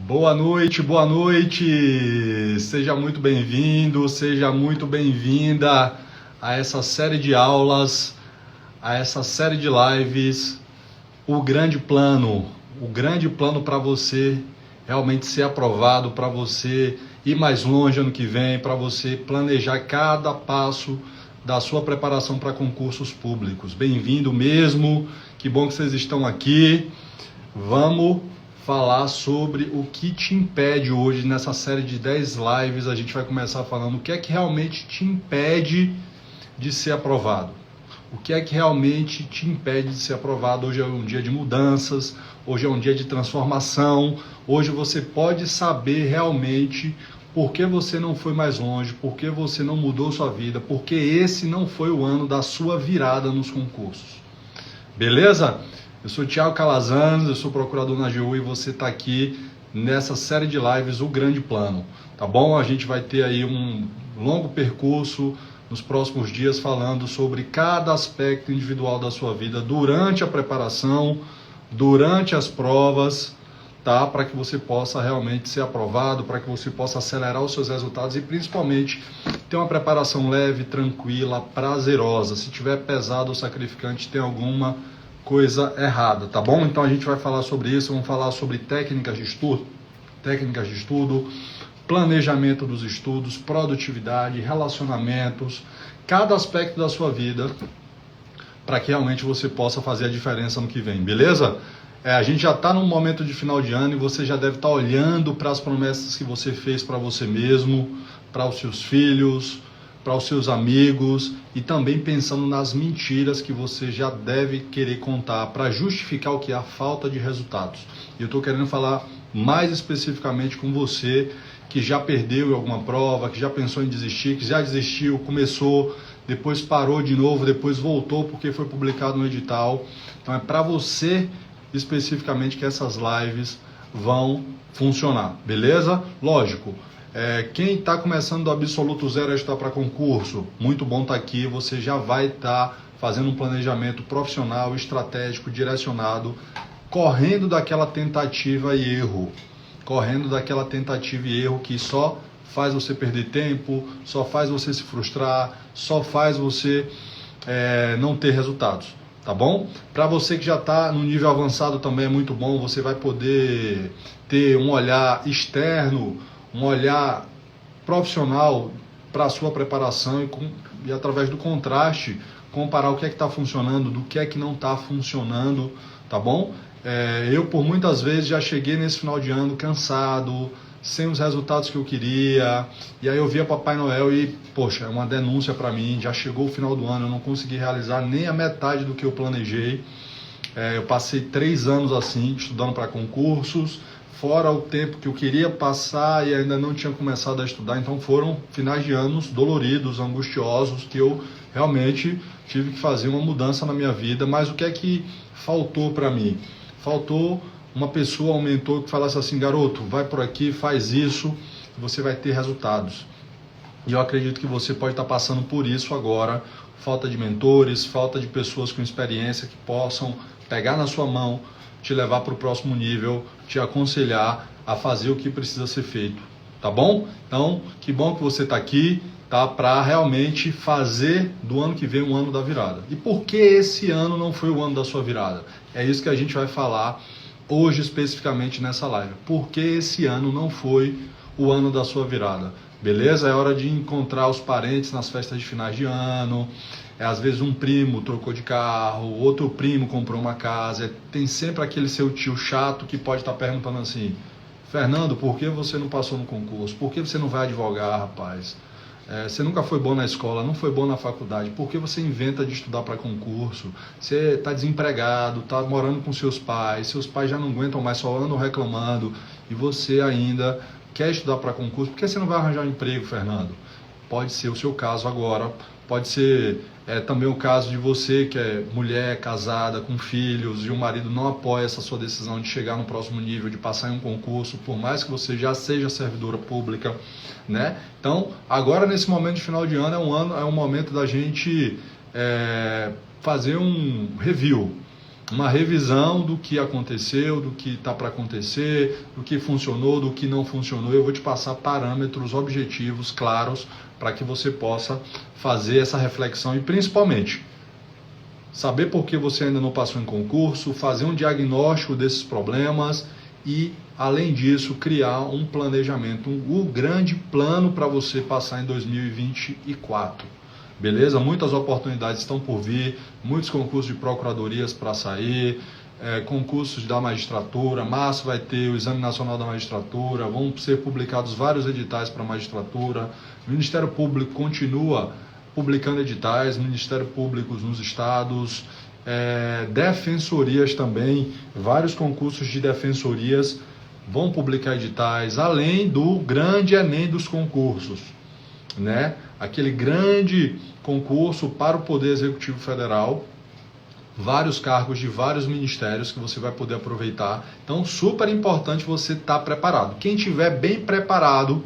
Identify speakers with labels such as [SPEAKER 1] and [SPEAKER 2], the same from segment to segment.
[SPEAKER 1] Boa noite, boa noite! Seja muito bem-vindo, seja muito bem-vinda a essa série de aulas, a essa série de lives, o grande plano para você realmente ser aprovado, para você ir mais longe ano que vem, para você planejar cada passo da sua preparação para concursos públicos. Bem-vindo mesmo, que bom que vocês estão aqui. Vamos falar sobre o que te impede hoje nessa série de 10 lives. A gente vai começar falando o que é que realmente te impede de ser aprovado. O que é que realmente te impede de ser aprovado? Hoje é um dia de mudanças, hoje é um dia de transformação, hoje você pode saber realmente por que você não foi mais longe, por que você não mudou sua vida, porque esse não foi o ano da sua virada nos concursos. Beleza? Eu sou Thiago Calazans, eu sou procurador na AGU e você está aqui nessa série de lives, o grande plano, tá bom? A gente vai ter aí um longo percurso nos próximos dias falando sobre cada aspecto individual da sua vida durante a preparação, durante as provas, tá? Para que você possa realmente ser aprovado, para que você possa acelerar os seus resultados e principalmente ter uma preparação leve, tranquila, prazerosa. Se tiver pesado ou sacrificante, tem alguma coisa errada, tá bom? Então a gente vai falar sobre isso, vamos falar sobre técnicas de estudo, planejamento dos estudos, produtividade, relacionamentos, cada aspecto da sua vida, para que realmente você possa fazer a diferença no que vem, beleza? A gente já está num momento de final de ano e você já deve estar olhando para as promessas que você fez para você mesmo, para os seus filhos, para os seus amigos e também pensando nas mentiras que você já deve querer contar para justificar o que é a falta de resultados. E eu estou querendo falar mais especificamente com você que já perdeu em alguma prova, que já pensou em desistir, que já desistiu, começou, depois parou de novo, depois voltou porque foi publicado no edital. Então é para você especificamente que essas lives vão funcionar, beleza? Lógico. Quem está começando do absoluto zero a estudar para concurso, muito bom estar aqui, você já vai estar fazendo um planejamento profissional, estratégico, direcionado, correndo daquela tentativa e erro, que só faz você perder tempo, só faz você se frustrar, só faz você não ter resultados, tá bom? Para você que já está no nível avançado também é muito bom, você vai poder ter um olhar externo, um olhar profissional para a sua preparação e através do contraste comparar o que é que está funcionando, do que é que não está funcionando, tá bom? Eu por muitas vezes já cheguei nesse final de ano cansado, sem os resultados que eu queria, e aí eu via Papai Noel e, poxa, é uma denúncia para mim, já chegou o final do ano, eu não consegui realizar nem a metade do que eu planejei. Eu passei 3 anos assim, estudando para concursos, fora o tempo que eu queria passar e ainda não tinha começado a estudar, então foram finais de anos doloridos, angustiosos, que eu realmente tive que fazer uma mudança na minha vida. Mas o que é que faltou para mim? Faltou uma pessoa, um mentor que falasse assim: garoto, vai por aqui, faz isso, você vai ter resultados. E eu acredito que você pode estar passando por isso agora, falta de mentores, falta de pessoas com experiência que possam pegar na sua mão, te levar para o próximo nível, te aconselhar a fazer o que precisa ser feito, tá bom? Então, que bom que você está aqui, tá? Para realmente fazer do ano que vem um ano da virada. E por que esse ano não foi o ano da sua virada? É isso que a gente vai falar hoje especificamente nessa live. Por que esse ano não foi o ano da sua virada? Beleza? É hora de encontrar os parentes nas festas de finais de ano. Às vezes um primo trocou de carro, outro primo comprou uma casa. Tem sempre aquele seu tio chato que pode estar perguntando assim: Fernando, por que você não passou no concurso? Por que você não vai advogar, rapaz? Você nunca foi bom na escola, não foi bom na faculdade. Por que você inventa de estudar para concurso? Você está desempregado, está morando com seus pais já não aguentam mais, só andam reclamando, e você ainda quer estudar para concurso. Por que você não vai arranjar um emprego, Fernando? Pode ser o seu caso agora, pode ser também o caso de você que é mulher, casada, com filhos, e o marido não apoia essa sua decisão de chegar no próximo nível, de passar em um concurso, por mais que você já seja servidora pública, né? Então, agora nesse momento de final de ano é um momento da gente fazer um review. uma revisão do que aconteceu, do que está para acontecer, do que funcionou, do que não funcionou. Eu vou te passar parâmetros objetivos, claros, para que você possa fazer essa reflexão e principalmente saber por que você ainda não passou em concurso, fazer um diagnóstico desses problemas e, além disso, criar um planejamento, um grande plano para você passar em 2024. Beleza? Muitas oportunidades estão por vir, muitos concursos de procuradorias para sair, concursos da magistratura, março vai ter o Exame Nacional da Magistratura, vão ser publicados vários editais para a magistratura, o Ministério Público continua publicando editais, Ministério Público nos estados, defensorias também, vários concursos de defensorias vão publicar editais, além do grande Enem dos concursos, né? Aquele grande concurso para o Poder Executivo Federal, vários cargos de vários ministérios que você vai poder aproveitar. Então, super importante você estar preparado. Quem estiver bem preparado,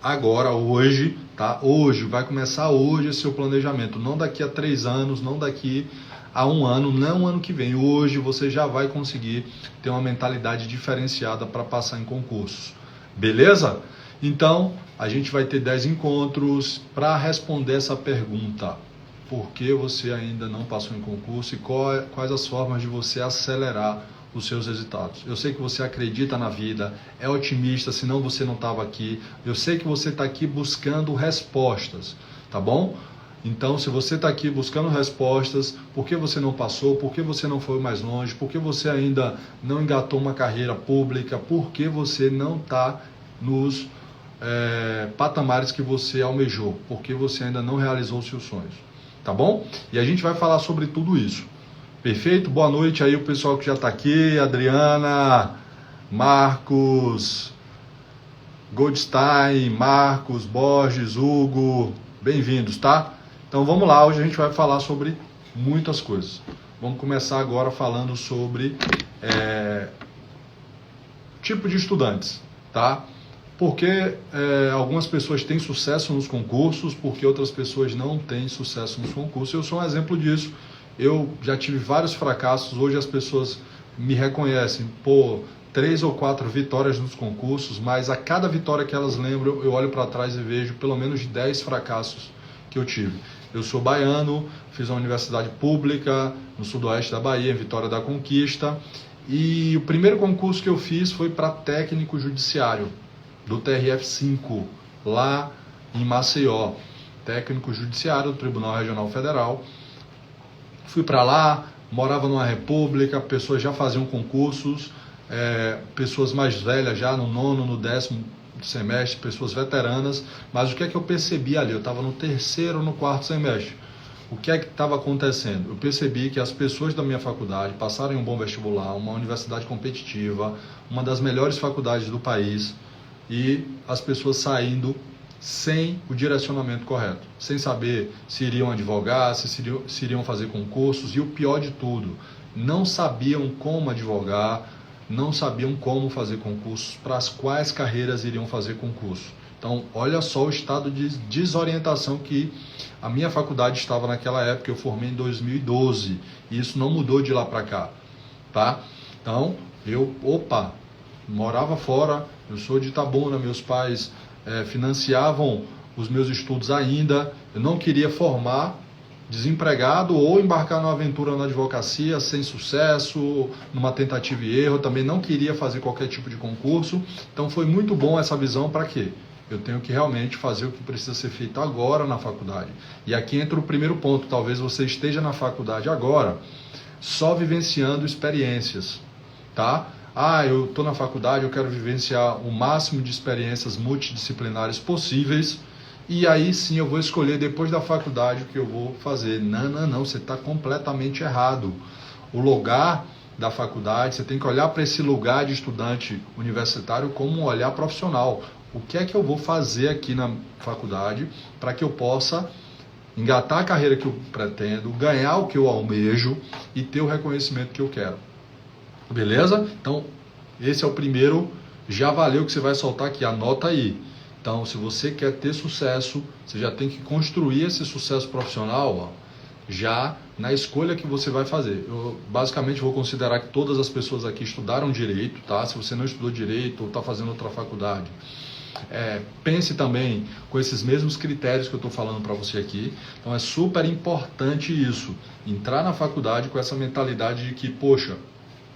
[SPEAKER 1] agora, hoje, tá? Hoje, vai começar hoje esse seu planejamento. Não daqui a 3 anos, não daqui a 1 ano, não ano que vem. Hoje você já vai conseguir ter uma mentalidade diferenciada para passar em concursos. Beleza? Então, a gente vai ter 10 encontros para responder essa pergunta. Por que você ainda não passou em concurso e quais as formas de você acelerar os seus resultados? Eu sei que você acredita na vida, é otimista, senão você não estava aqui. Eu sei que você está aqui buscando respostas, tá bom? Então, se você está aqui buscando respostas, por que você não passou, por que você não foi mais longe, por que você ainda não engatou uma carreira pública, por que você não está nos patamares que você almejou, por que você ainda não realizou os seus sonhos, tá bom? E a gente vai falar sobre tudo isso. Perfeito? Boa noite aí o pessoal que já está aqui, Adriana, Marcos, Goldstein, Marcos, Borges, Hugo, bem-vindos, tá? Então vamos lá, hoje a gente vai falar sobre muitas coisas. Vamos começar agora falando sobre tipo de estudantes, tá? Porque algumas pessoas têm sucesso nos concursos, porque outras pessoas não têm sucesso nos concursos. Eu sou um exemplo disso. Eu já tive vários fracassos, hoje as pessoas me reconhecem por 3 ou 4 vitórias nos concursos, mas a cada vitória que elas lembram, eu olho para trás e vejo pelo menos 10 fracassos que eu tive. Eu sou baiano, fiz uma universidade pública no sudoeste da Bahia, em Vitória da Conquista, e o primeiro concurso que eu fiz foi para técnico judiciário do TRF5, lá em Maceió, técnico judiciário do Tribunal Regional Federal. Fui para lá, morava numa república, pessoas já faziam concursos, pessoas mais velhas já no 9º, no 10º semestre, pessoas veteranas, mas o que é que eu percebi ali? Eu estava no 3º, no 4º semestre. O que é que estava acontecendo? Eu percebi que as pessoas da minha faculdade passaram em um bom vestibular, uma universidade competitiva, uma das melhores faculdades do país, e as pessoas saindo sem o direcionamento correto, sem saber se iriam advogar, se iriam fazer concursos, e o pior de tudo, não sabiam como advogar, não sabiam como fazer concursos, para as quais carreiras iriam fazer concurso. Então, olha só o estado de desorientação que a minha faculdade estava naquela época. Eu formei em 2012 e isso não mudou de lá para cá, tá? Então, morava fora, eu sou de Itabuna, meus pais financiavam os meus estudos ainda, eu não queria formar desempregado ou embarcar numa aventura na advocacia sem sucesso, numa tentativa e erro. Eu também não queria fazer qualquer tipo de concurso. Então foi muito bom essa visão. Para quê? Eu tenho que realmente fazer o que precisa ser feito agora na faculdade. E aqui entra o primeiro ponto. Talvez você esteja na faculdade agora só vivenciando experiências, tá? Eu estou na faculdade, eu quero vivenciar o máximo de experiências multidisciplinares possíveis, e aí sim eu vou escolher depois da faculdade o que eu vou fazer. Não, você está completamente errado. O lugar da faculdade, você tem que olhar para esse lugar de estudante universitário como um olhar profissional. O que é que eu vou fazer aqui na faculdade para que eu possa engatar a carreira que eu pretendo, ganhar o que eu almejo e ter o reconhecimento que eu quero. Beleza? Então, esse é o primeiro, já valeu que você vai soltar aqui, anota aí. Então, se você quer ter sucesso, você já tem que construir esse sucesso profissional, já na escolha que você vai fazer. Eu basicamente vou considerar que todas as pessoas aqui estudaram direito, tá? Se você não estudou direito ou está fazendo outra faculdade, pense também com esses mesmos critérios que eu estou falando para você aqui. Então é super importante isso, entrar na faculdade com essa mentalidade de que, poxa,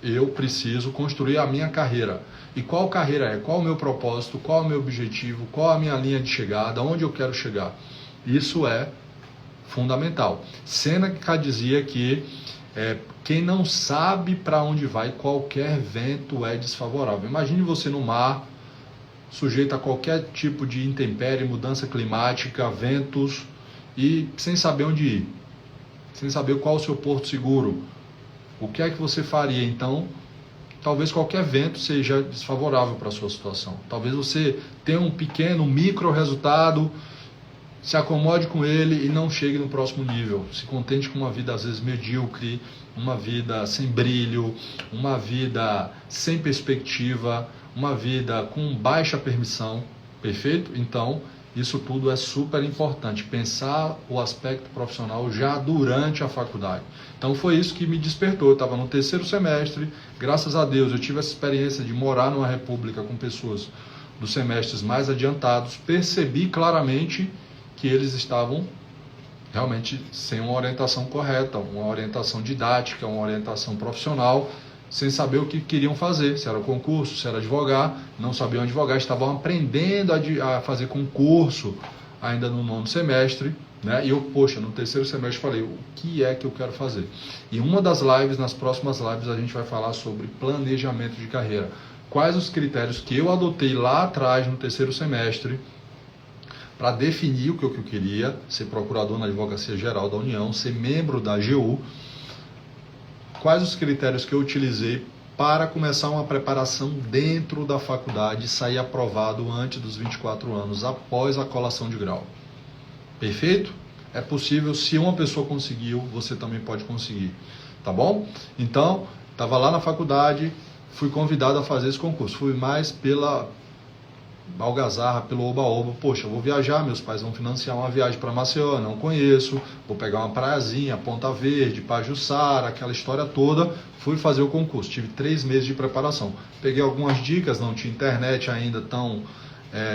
[SPEAKER 1] eu preciso construir a minha carreira. E qual carreira é? Qual o meu propósito? Qual o meu objetivo? Qual a minha linha de chegada? Onde eu quero chegar? Isso é fundamental. Sêneca dizia que quem não sabe para onde vai, qualquer vento é desfavorável. Imagine você no mar, sujeito a qualquer tipo de intempérie, mudança climática, ventos, e sem saber onde ir, sem saber qual o seu porto seguro. O que é que você faria? Então, talvez qualquer vento seja desfavorável para a sua situação. Talvez você tenha um pequeno, micro resultado, se acomode com ele e não chegue no próximo nível. Se contente com uma vida às vezes medíocre, uma vida sem brilho, uma vida sem perspectiva, uma vida com baixa permissão, perfeito? Então, isso tudo é super importante, pensar o aspecto profissional já durante a faculdade. Então foi isso que me despertou. Eu estava no terceiro semestre, graças a Deus eu tive essa experiência de morar numa república com pessoas dos semestres mais adiantados, percebi claramente que eles estavam realmente sem uma orientação correta, uma orientação didática, uma orientação profissional, sem saber o que queriam fazer, se era concurso, se era advogar, não sabiam advogar, estavam aprendendo a fazer concurso ainda no 9º semestre, né? E eu, poxa, no terceiro semestre falei, o que é que eu quero fazer? E uma das lives, nas próximas lives, a gente vai falar sobre planejamento de carreira. Quais os critérios que eu adotei lá atrás, no terceiro semestre, para definir o que eu queria, ser procurador na Advocacia Geral da União, ser membro da AGU, quais os critérios que eu utilizei para começar uma preparação dentro da faculdade e sair aprovado antes dos 24 anos, após a colação de grau. Perfeito? É possível, se uma pessoa conseguiu, você também pode conseguir. Tá bom? Então, estava lá na faculdade, fui convidado a fazer esse concurso. Fui mais pela algazarra, pelo oba-oba. Poxa, eu vou viajar, meus pais vão financiar uma viagem para Maceió, não conheço, vou pegar uma praiazinha, Ponta Verde, Pajuçara, aquela história toda. Fui fazer o concurso, tive 3 meses de preparação. Peguei algumas dicas, não tinha internet ainda tão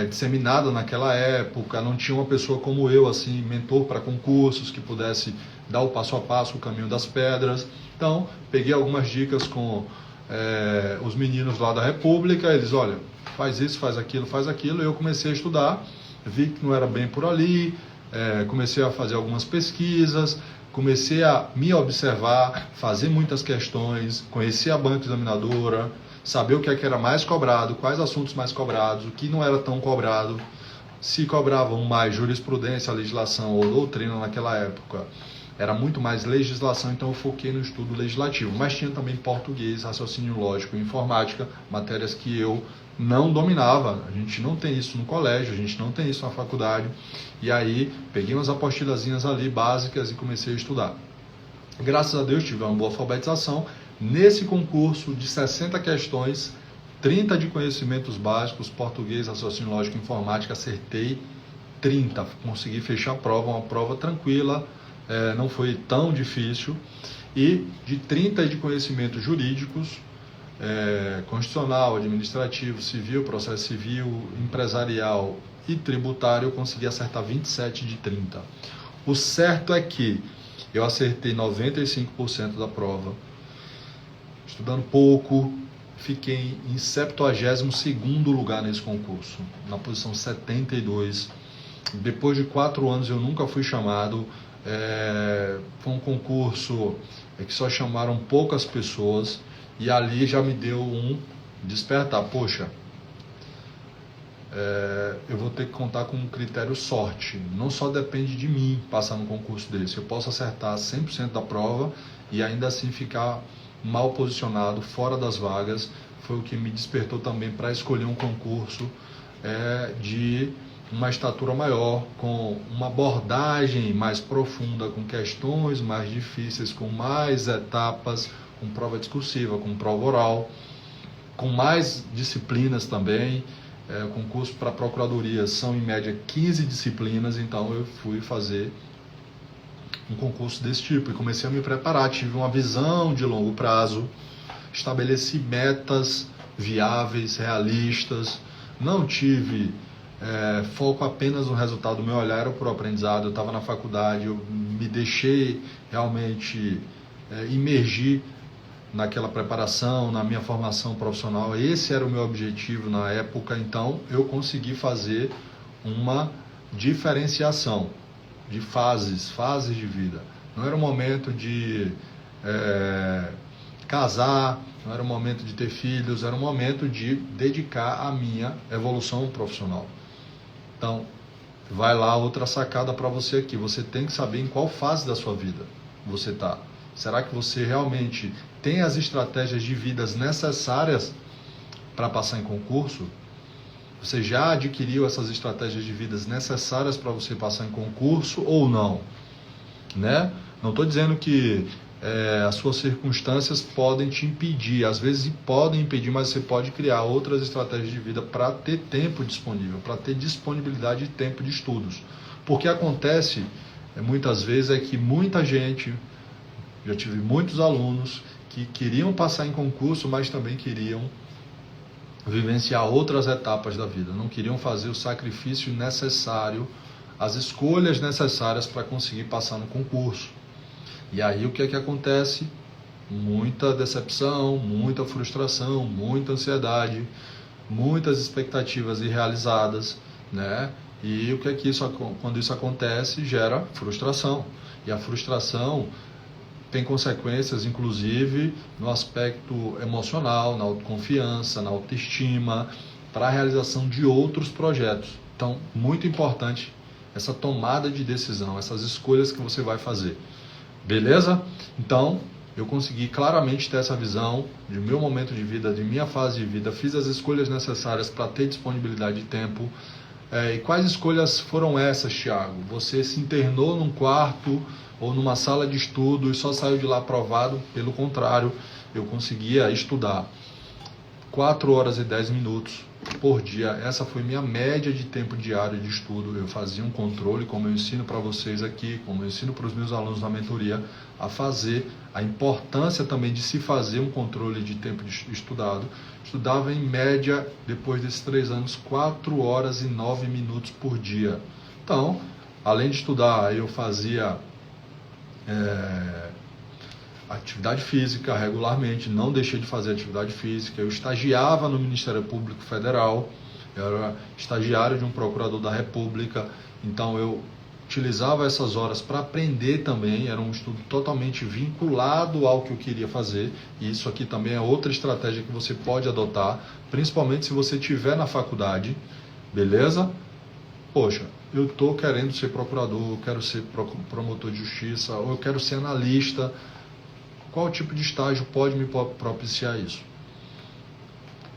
[SPEAKER 1] disseminada naquela época, não tinha uma pessoa como eu, assim, mentor para concursos, que pudesse dar o passo a passo, o caminho das pedras. Então, peguei algumas dicas com os meninos lá da República, eles, olha, faz isso, faz aquilo, e eu comecei a estudar, vi que não era bem por ali, comecei a fazer algumas pesquisas, comecei a me observar, fazer muitas questões, conhecer a banca examinadora, saber o que era mais cobrado, quais assuntos mais cobrados, o que não era tão cobrado, se cobravam mais jurisprudência, legislação ou doutrina naquela época. Era muito mais legislação, então eu foquei no estudo legislativo. Mas tinha também português, raciocínio lógico e informática, matérias que eu não dominava. A gente não tem isso no colégio, a gente não tem isso na faculdade. E aí peguei umas apostilazinhas ali básicas e comecei a estudar. Graças a Deus tive uma boa alfabetização. Nesse concurso de 60 questões, 30 de conhecimentos básicos, português, raciocínio lógico e informática, acertei 30. Consegui fechar a prova, uma prova tranquila. Não foi tão difícil, e de 30 de conhecimentos jurídicos, constitucional, administrativo, civil, processo civil, empresarial e tributário, eu consegui acertar 27 de 30. O certo é que eu acertei 95% da prova, estudando pouco, fiquei em 72º lugar nesse concurso, na posição 72. Depois de 4 anos eu nunca fui chamado. Foi um concurso que só chamaram poucas pessoas, e ali já me deu um despertar. Poxa, eu vou ter que contar com um critério sorte. Não só depende de mim passar num concurso desse. Eu posso acertar 100% da prova e ainda assim ficar mal posicionado, fora das vagas. Foi o que me despertou também para escolher um concurso de uma estatura maior, com uma abordagem mais profunda, com questões mais difíceis, com mais etapas, com prova discursiva, com prova oral, com mais disciplinas também. Concurso para procuradoria são em média 15 disciplinas, então eu fui fazer um concurso desse tipo e comecei a me preparar. Tive uma visão de longo prazo, estabeleci metas viáveis, realistas, não tive foco apenas no resultado. O meu olhar era para o aprendizado. Eu estava na faculdade, eu me deixei realmente imergir naquela preparação, na minha formação profissional. Esse era o meu objetivo na época, então eu consegui fazer uma diferenciação de fases de vida. Não era o momento de casar, não era o momento de ter filhos, era o momento de dedicar a minha evolução profissional. Então, vai lá outra sacada para você aqui. Você tem que saber em qual fase da sua vida você está. Será que você realmente tem as estratégias de vidas necessárias para passar em concurso? Você já adquiriu essas estratégias de vidas necessárias para você passar em concurso ou não? Né? Não estou dizendo que as suas circunstâncias podem te impedir, às vezes podem impedir, mas você pode criar outras estratégias de vida para ter tempo disponível, para ter disponibilidade de tempo de estudos. Porque acontece, muitas vezes, é que muita gente, já tive muitos alunos que queriam passar em concurso, mas também queriam vivenciar outras etapas da vida, não queriam fazer o sacrifício necessário, as escolhas necessárias para conseguir passar no concurso. E aí o que é que acontece? Muita decepção, muita frustração, muita ansiedade, muitas expectativas irrealizadas, né? E o que é que quando isso acontece, gera frustração. E a frustração tem consequências, inclusive, no aspecto emocional, na autoconfiança, na autoestima, para a realização de outros projetos. Então, muito importante essa tomada de decisão, essas escolhas que você vai fazer. Beleza? Então, eu consegui claramente ter essa visão de meu momento de vida, de minha fase de vida, fiz as escolhas necessárias para ter disponibilidade de tempo. E quais escolhas foram essas, Thiago? Você se internou num quarto ou numa sala de estudo e só saiu de lá aprovado? Pelo contrário, eu conseguia estudar 4 horas e 10 minutos por dia. Essa foi minha média de tempo diário de estudo. Eu fazia um controle, como eu ensino para vocês aqui, como eu ensino para os meus alunos na mentoria, a fazer, a importância também de se fazer um controle de tempo estudado. Estudava em média, depois desses 3 anos, 4 horas e 9 minutos por dia. Então, além de estudar, eu fazia atividade física regularmente, não deixei de fazer atividade física. Eu estagiava no Ministério Público Federal, eu era estagiário de um procurador da República, então eu utilizava essas horas para aprender também. Era um estudo totalmente vinculado ao que eu queria fazer, e isso aqui também é outra estratégia que você pode adotar, principalmente se você estiver na faculdade, beleza? Poxa, eu estou querendo ser procurador, eu quero ser promotor de justiça, ou eu quero ser analista. Qual tipo de estágio pode me propiciar isso?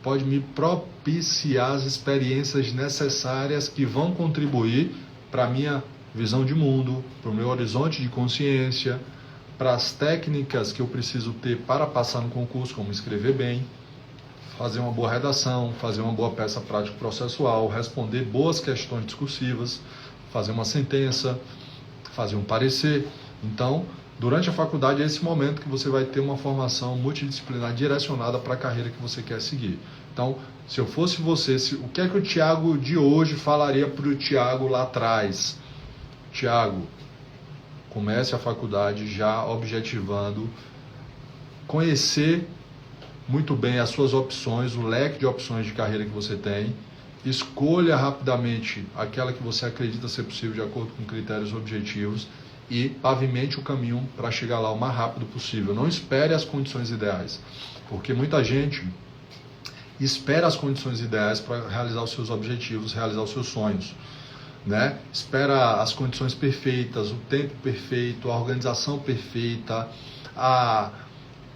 [SPEAKER 1] Pode me propiciar as experiências necessárias que vão contribuir para a minha visão de mundo, para o meu horizonte de consciência, para as técnicas que eu preciso ter para passar no concurso, como escrever bem, fazer uma boa redação, fazer uma boa peça prático-processual, responder boas questões discursivas, fazer uma sentença, fazer um parecer. Então, durante a faculdade é esse momento que você vai ter uma formação multidisciplinar direcionada para a carreira que você quer seguir. Então, se eu fosse você, o que é que o Thiago de hoje falaria para o Thiago lá atrás? Thiago, comece a faculdade já objetivando conhecer muito bem as suas opções, o leque de opções de carreira que você tem. Escolha rapidamente aquela que você acredita ser possível de acordo com critérios objetivos e pavimente o caminho para chegar lá o mais rápido possível. Não espere as condições ideais, porque muita gente espera as condições ideais para realizar os seus objetivos, realizar os seus sonhos, né? Espera as condições perfeitas, o tempo perfeito, a organização perfeita, a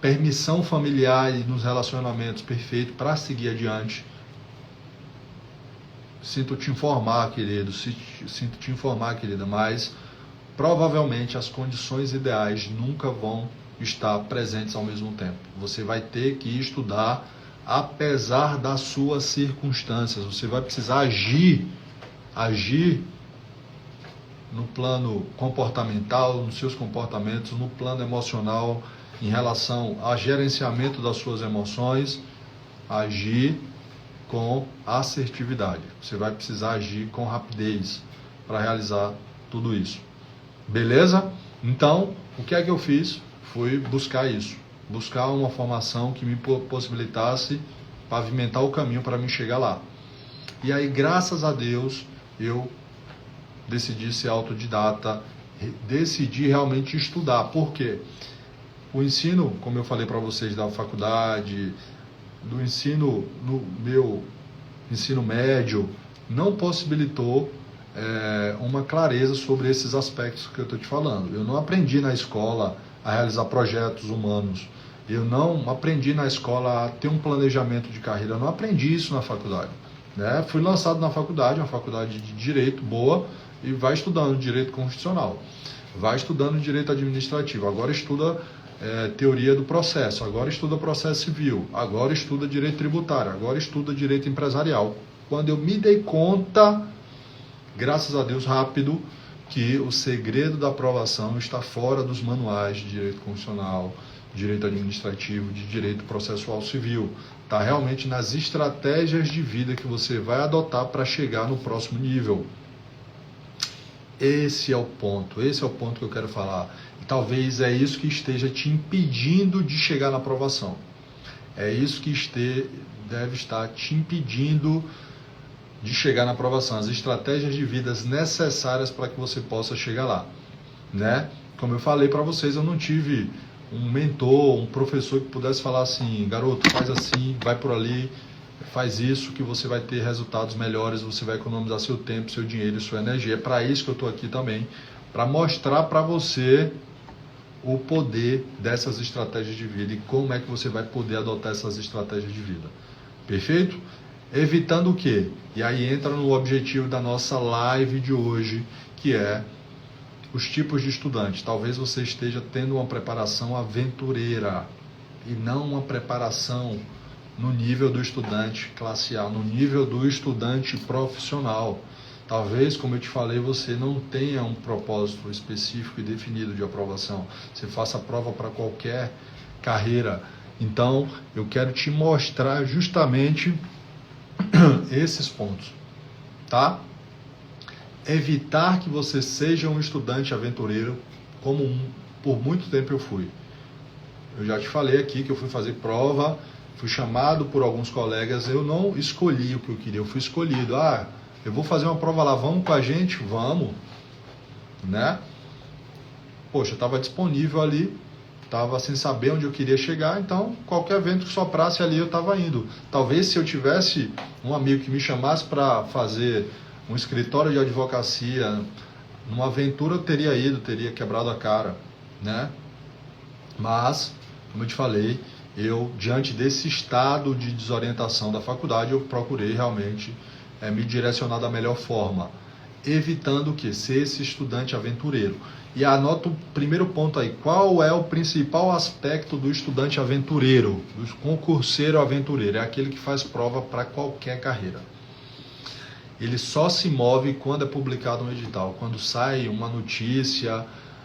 [SPEAKER 1] permissão familiar e nos relacionamentos perfeito para seguir adiante. Sinto te informar, querido, sinto te informar, querida, mas provavelmente as condições ideais nunca vão estar presentes ao mesmo tempo. Você vai ter que estudar apesar das suas circunstâncias. Você vai precisar agir no plano comportamental, nos seus comportamentos, no plano emocional, em relação ao gerenciamento das suas emoções, agir com assertividade. Você vai precisar agir com rapidez para realizar tudo isso. Beleza? Então, o que é que eu fiz? Fui buscar isso. Buscar uma formação que me possibilitasse pavimentar o caminho para me chegar lá. E aí, graças a Deus, eu decidi ser autodidata, decidi realmente estudar. Por quê? O ensino, como eu falei para vocês, da faculdade, do ensino, no meu ensino médio, não possibilitou uma clareza sobre esses aspectos que eu estou te falando. Eu não aprendi na escola a realizar projetos humanos. Eu não aprendi na escola a ter um planejamento de carreira. Eu não aprendi isso na faculdade. Né? Fui lançado na faculdade, uma faculdade de direito boa, e vai estudando direito constitucional, vai estudando direito administrativo, agora estuda teoria do processo, agora estuda processo civil, agora estuda direito tributário, agora estuda direito empresarial. Quando eu me dei conta, graças a Deus, rápido, que o segredo da aprovação está fora dos manuais de direito constitucional, direito administrativo, de direito processual civil. Está realmente nas estratégias de vida que você vai adotar para chegar no próximo nível. Esse é o ponto que eu quero falar. E talvez é isso que esteja te impedindo de chegar na aprovação. É isso que deve estar te impedindo de chegar na aprovação. As estratégias de vidas necessárias para que você possa chegar lá. Né? Como eu falei para vocês, eu não tive um mentor, um professor que pudesse falar assim: garoto, faz assim, vai por ali, faz isso que você vai ter resultados melhores, você vai economizar seu tempo, seu dinheiro e sua energia. É para isso que eu estou aqui também, para mostrar para você o poder dessas estratégias de vida e como é que você vai poder adotar essas estratégias de vida. Perfeito? Evitando o quê? E aí entra no objetivo da nossa live de hoje, que é os tipos de estudantes. Talvez você esteja tendo uma preparação aventureira e não uma preparação no nível do estudante classe A, no nível do estudante profissional. Talvez, como eu te falei, você não tenha um propósito específico e definido de aprovação. Você faça a prova para qualquer carreira. Então, eu quero te mostrar justamente esses pontos, tá? Evitar que você seja um estudante aventureiro, como por muito tempo eu fui. Eu já te falei aqui que eu fui fazer prova, fui chamado por alguns colegas, eu não escolhi o que eu queria, eu fui escolhido. Eu vou fazer uma prova lá, vamos com a gente? Vamos, né? Poxa, eu estava disponível ali, estava sem saber onde eu queria chegar, então qualquer evento que soprasse ali eu estava indo. Talvez se eu tivesse um amigo que me chamasse para fazer um escritório de advocacia, numa aventura eu teria ido, teria quebrado a cara, né? Mas, como eu te falei, eu, diante desse estado de desorientação da faculdade, eu procurei realmente me direcionar da melhor forma, evitando que ser esse estudante aventureiro. E anota o primeiro ponto aí: qual é o principal aspecto do estudante aventureiro, do concurseiro aventureiro? É aquele que faz prova para qualquer carreira. Ele só se move quando é publicado um edital, quando sai uma notícia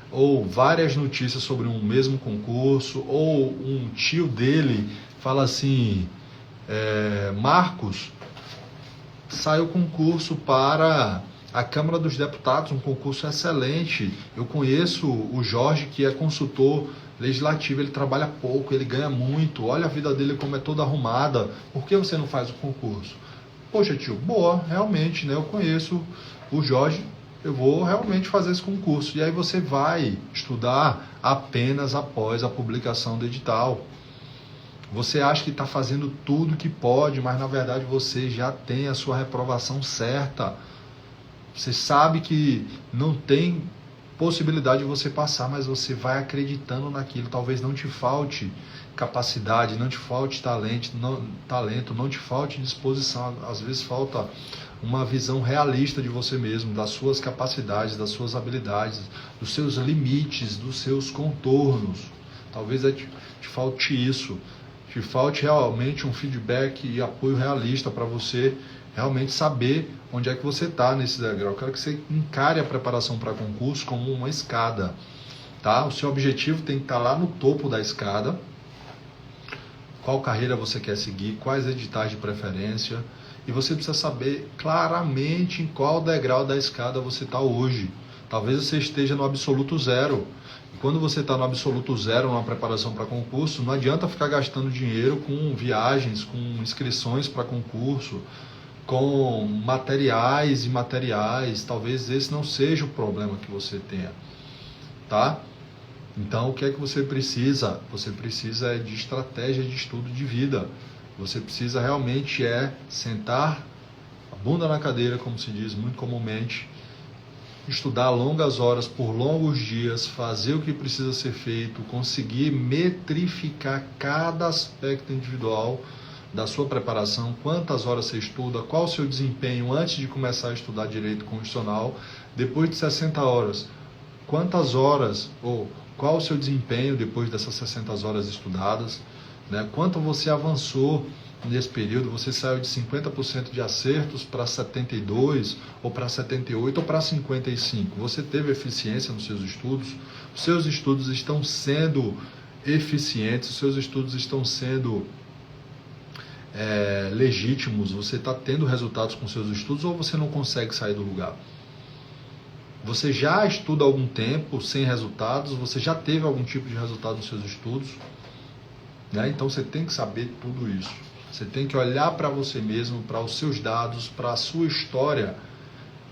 [SPEAKER 1] ou várias notícias sobre um mesmo concurso, ou um tio dele fala assim: Marcos, saiu concurso para a Câmara dos Deputados, um concurso excelente. Eu conheço o Jorge, que é consultor legislativo, ele trabalha pouco, ele ganha muito, olha a vida dele como é toda arrumada, por que você não faz o concurso? Poxa, tio, boa, realmente, né? Eu conheço o Jorge, eu vou realmente fazer esse concurso. E aí você vai estudar apenas após a publicação do edital. Você acha que está fazendo tudo que pode, mas na verdade você já tem a sua reprovação certa. Você sabe que não tem possibilidade de você passar, mas você vai acreditando naquilo. Talvez não te falte capacidade, não te falte talento, não te falte disposição. Às vezes falta uma visão realista de você mesmo, das suas capacidades, das suas habilidades, dos seus limites, dos seus contornos. Talvez te falte isso. Te falte realmente um feedback e apoio realista para você realmente saber onde é que você está nesse degrau. Eu quero que você encare a preparação para concurso como uma escada, tá? O seu objetivo tem que estar lá no topo da escada. Qual carreira você quer seguir, quais editais de preferência, e você precisa saber claramente em qual degrau da escada você está hoje. Talvez você esteja no absoluto zero. E quando você está no absoluto zero, numa preparação para concurso, não adianta ficar gastando dinheiro com viagens, com inscrições para concurso, com materiais e materiais. Talvez esse não seja o problema que você tenha, tá? Então, o que é que você precisa? Você precisa de estratégia de estudo de vida. Você precisa realmente sentar a bunda na cadeira, como se diz muito comumente, estudar longas horas por longos dias, fazer o que precisa ser feito, conseguir metrificar cada aspecto individual da sua preparação, quantas horas você estuda, qual o seu desempenho antes de começar a estudar direito constitucional, depois de 60 horas, quantas horas, ou qual o seu desempenho depois dessas 60 horas estudadas, né? Quanto você avançou nesse período, você saiu de 50% de acertos para 72%, ou para 78%, ou para 55%. Você teve eficiência nos seus estudos, os seus estudos estão sendo eficientes, os seus estudos estão sendo legítimos, você está tendo resultados com seus estudos, ou você não consegue sair do lugar? Você já estuda há algum tempo sem resultados? Você já teve algum tipo de resultado nos seus estudos? Né? Então você tem que saber tudo isso. Você tem que olhar para você mesmo, para os seus dados, para a sua história,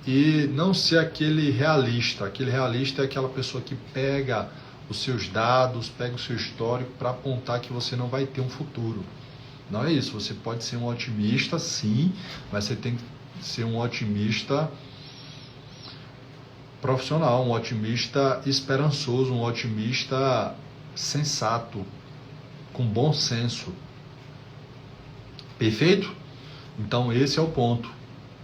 [SPEAKER 1] e não ser aquele realista. Aquele realista é aquela pessoa que pega os seus dados, pega o seu histórico para apontar que você não vai ter um futuro. Não é isso. Você pode ser um otimista, sim, mas você tem que ser um otimista profissional, um otimista esperançoso, um otimista sensato, com bom senso. Perfeito? Então esse é o ponto.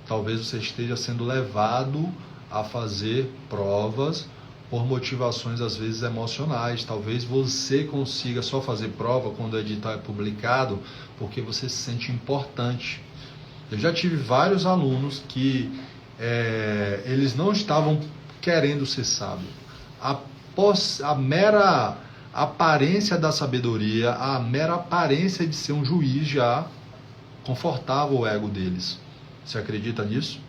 [SPEAKER 1] Talvez você esteja sendo levado a fazer provas por motivações às vezes emocionais. Talvez você consiga só fazer prova quando o edital é publicado porque você se sente importante. Eu já tive vários alunos que eles não estavam querendo ser sábio. A mera aparência da sabedoria, a mera aparência de ser um juiz já confortava o ego deles. Você acredita nisso?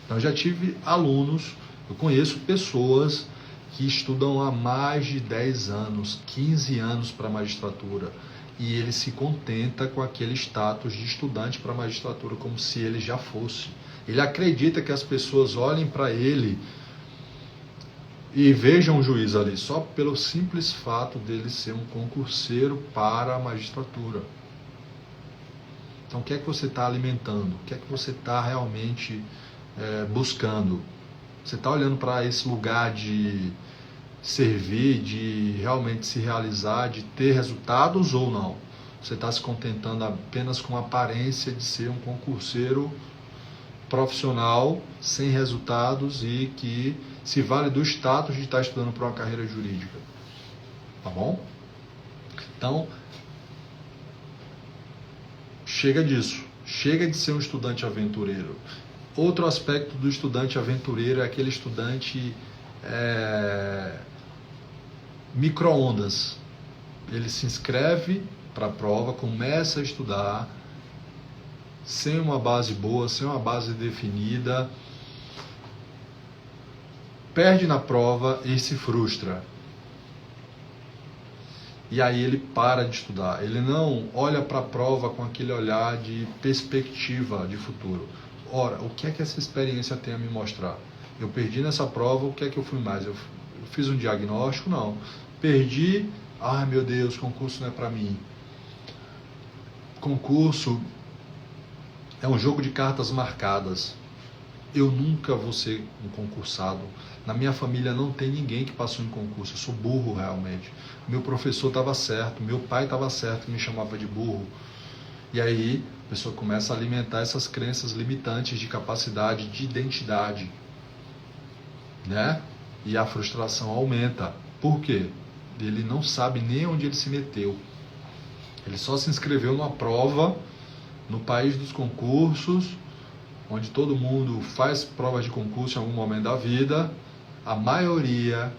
[SPEAKER 1] Então, eu já tive alunos, eu conheço pessoas que estudam há mais de 10 anos, 15 anos para a magistratura, e ele se contenta com aquele status de estudante para a magistratura, como se ele já fosse. Ele acredita que as pessoas olhem para ele e vejam um juiz ali, só pelo simples fato dele ser um concurseiro para a magistratura. Então, o que é que você está alimentando? O que é que você está realmente buscando? Você está olhando para esse lugar de servir, de realmente se realizar, de ter resultados ou não? Você está se contentando apenas com a aparência de ser um concurseiro profissional sem resultados e que se vale do status de estar estudando para uma carreira jurídica? Tá bom? Então, chega disso. Chega de ser um estudante aventureiro. Outro aspecto do estudante aventureiro é aquele estudante micro-ondas. Ele se inscreve para a prova, começa a estudar sem uma base boa, sem uma base definida, perde na prova e se frustra. E aí ele para de estudar. Ele não olha para a prova com aquele olhar de perspectiva de futuro. Ora, o que é que essa experiência tem a me mostrar? Eu perdi nessa prova, o que é que eu fui mais? Eu fiz um diagnóstico? Não. Perdi, ai meu Deus, concurso não é para mim. Concurso é um jogo de cartas marcadas. Eu nunca vou ser um concursado. Na minha família não tem ninguém que passou em concurso. Eu sou burro realmente. Meu professor estava certo, meu pai estava certo que me chamava de burro. E aí a pessoa começa a alimentar essas crenças limitantes de capacidade, de identidade, né? E a frustração aumenta. Por quê? Ele não sabe nem onde ele se meteu. Ele só se inscreveu numa prova no país dos concursos, onde todo mundo faz provas de concurso em algum momento da vida, a maioria,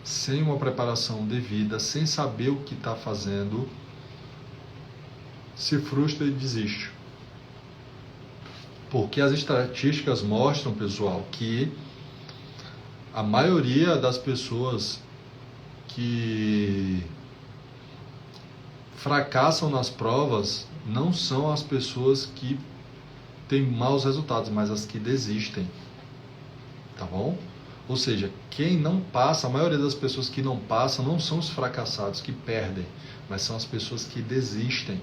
[SPEAKER 1] sem uma preparação devida, sem saber o que está fazendo, se frustra e desiste. Porque as estatísticas mostram, pessoal, que a maioria das pessoas que fracassam nas provas não são as pessoas que têm maus resultados, mas as que desistem. Tá bom? Ou seja, quem não passa, a maioria das pessoas que não passam não são os fracassados que perdem, mas são as pessoas que desistem.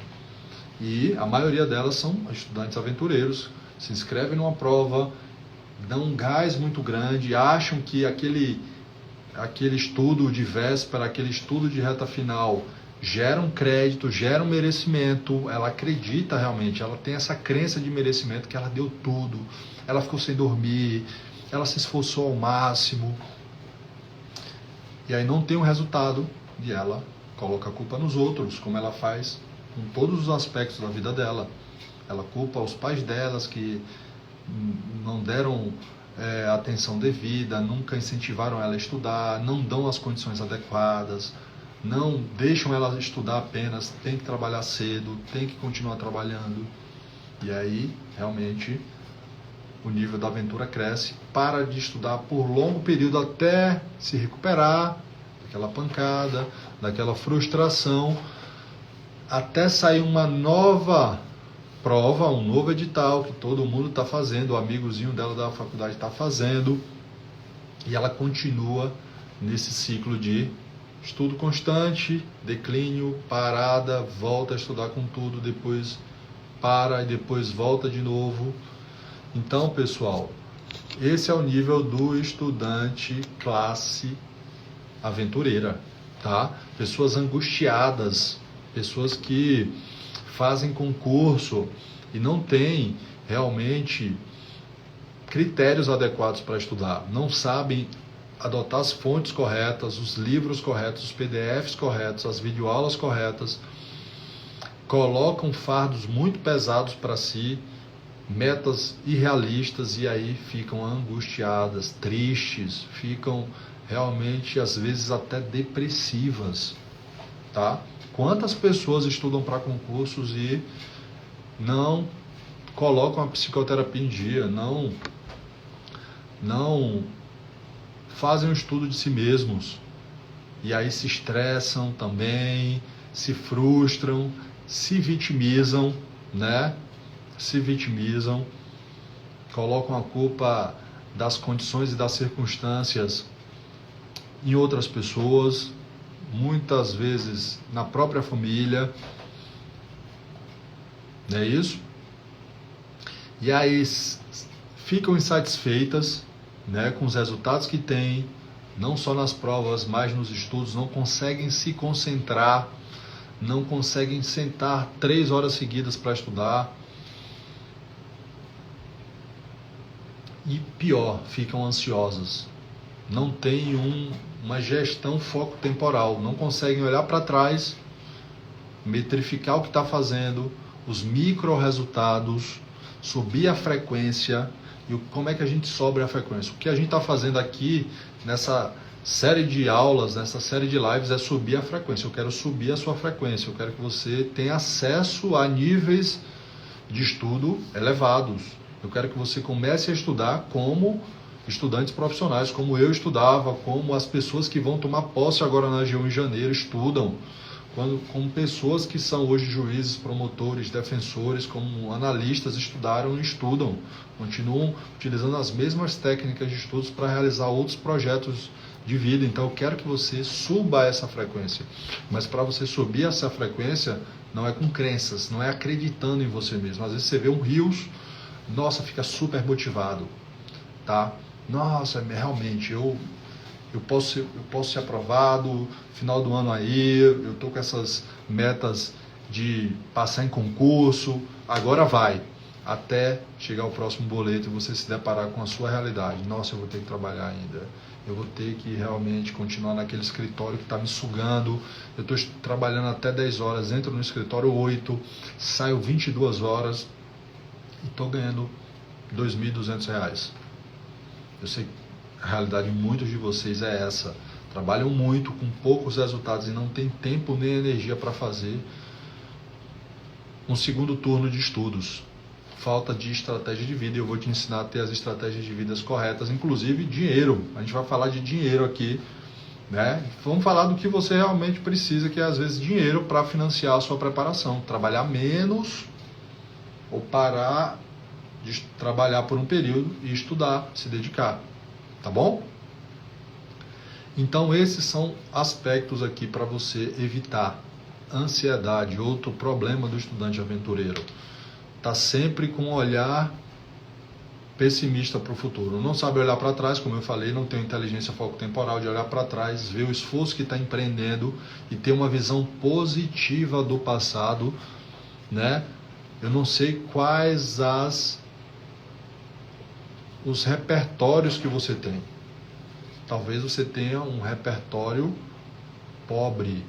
[SPEAKER 1] E a maioria delas são estudantes aventureiros, se inscrevem numa prova, dão um gás muito grande, acham que aquele estudo de véspera, aquele estudo de reta final gera um crédito, gera um merecimento. Ela acredita realmente, ela tem essa crença de merecimento, que ela deu tudo, ela ficou sem dormir, ela se esforçou ao máximo, e aí não tem um resultado, e ela coloca a culpa nos outros, como ela faz com todos os aspectos da vida dela. Ela culpa os pais delas que não deram atenção devida, nunca incentivaram ela a estudar, não dão as condições adequadas, não deixam ela estudar apenas, tem que trabalhar cedo, tem que continuar trabalhando. E aí, realmente, o nível da aventura cresce, para de estudar por longo período até se recuperar daquela pancada, daquela frustração, até sair uma nova prova, um novo edital que todo mundo está fazendo, o amigozinho dela da faculdade está fazendo, e ela continua nesse ciclo de estudo constante, declínio, parada, volta a estudar com tudo, depois para e depois volta de novo. Então, pessoal, esse é o nível do estudante classe aventureira, tá? Pessoas angustiadas, pessoas que fazem concurso e não têm realmente critérios adequados para estudar, não sabem adotar as fontes corretas, os livros corretos, os PDFs corretos, as videoaulas corretas, colocam fardos muito pesados para si, metas irrealistas, e aí ficam angustiadas, tristes, ficam realmente às vezes até depressivas, tá? Quantas pessoas estudam para concursos e não colocam a psicoterapia em dia, não fazem um estudo de si mesmos, e aí se estressam também, se frustram, se vitimizam, né? Se vitimizam, colocam a culpa das condições e das circunstâncias em outras pessoas, muitas vezes na própria família, não é isso? E aí ficam insatisfeitas, né, com os resultados que têm, não só nas provas, mas nos estudos, não conseguem se concentrar, não conseguem sentar 3 horas seguidas para estudar. E pior, ficam ansiosas, não têm uma gestão foco-temporal, não conseguem olhar para trás, metrificar o que está fazendo, os micro-resultados, subir a frequência. E como é que a gente sobe a frequência? O que a gente está fazendo aqui nessa série de aulas, nessa série de lives, é subir a frequência. Eu quero subir a sua frequência, eu quero que você tenha acesso a níveis de estudo elevados. Eu quero que você comece a estudar como estudantes profissionais, como eu estudava, como as pessoas que vão tomar posse agora na AGU em janeiro estudam, como pessoas que são hoje juízes, promotores, defensores, como analistas estudaram e estudam, continuam utilizando as mesmas técnicas de estudos para realizar outros projetos de vida. Então eu quero que você suba essa frequência, mas para você subir essa frequência não é com crenças, não é acreditando em você mesmo. Às vezes você vê um rios, nossa, fica super motivado, tá? Nossa, realmente, eu posso ser aprovado, final do ano aí, eu tô com essas metas de passar em concurso, agora vai, até chegar o próximo boleto e você se deparar com a sua realidade. Nossa, eu vou ter que trabalhar ainda, eu vou ter que realmente continuar naquele escritório que está me sugando, eu estou trabalhando até 10 horas, entro no escritório 8, saio 22 horas, e estou ganhando R$ 2.200. Eu sei que a realidade de muitos de vocês é essa. Trabalham muito com poucos resultados e não tem tempo nem energia para fazer um segundo turno de estudos. Falta de estratégia de vida, e eu vou te ensinar a ter as estratégias de vida corretas, inclusive dinheiro. A gente vai falar de dinheiro aqui, né? Vamos falar do que você realmente precisa, que é às vezes dinheiro para financiar a sua preparação. Trabalhar menos ou parar de trabalhar por um período e estudar, se dedicar, tá bom? Então esses são aspectos aqui para você evitar ansiedade, outro problema do estudante aventureiro. Está sempre com um olhar pessimista para o futuro. Não sabe olhar para trás, como eu falei, não tem inteligência foco-temporal de olhar para trás, ver o esforço que está empreendendo e ter uma visão positiva do passado, né? Eu não sei quais os repertórios que você tem. Talvez você tenha um repertório pobre,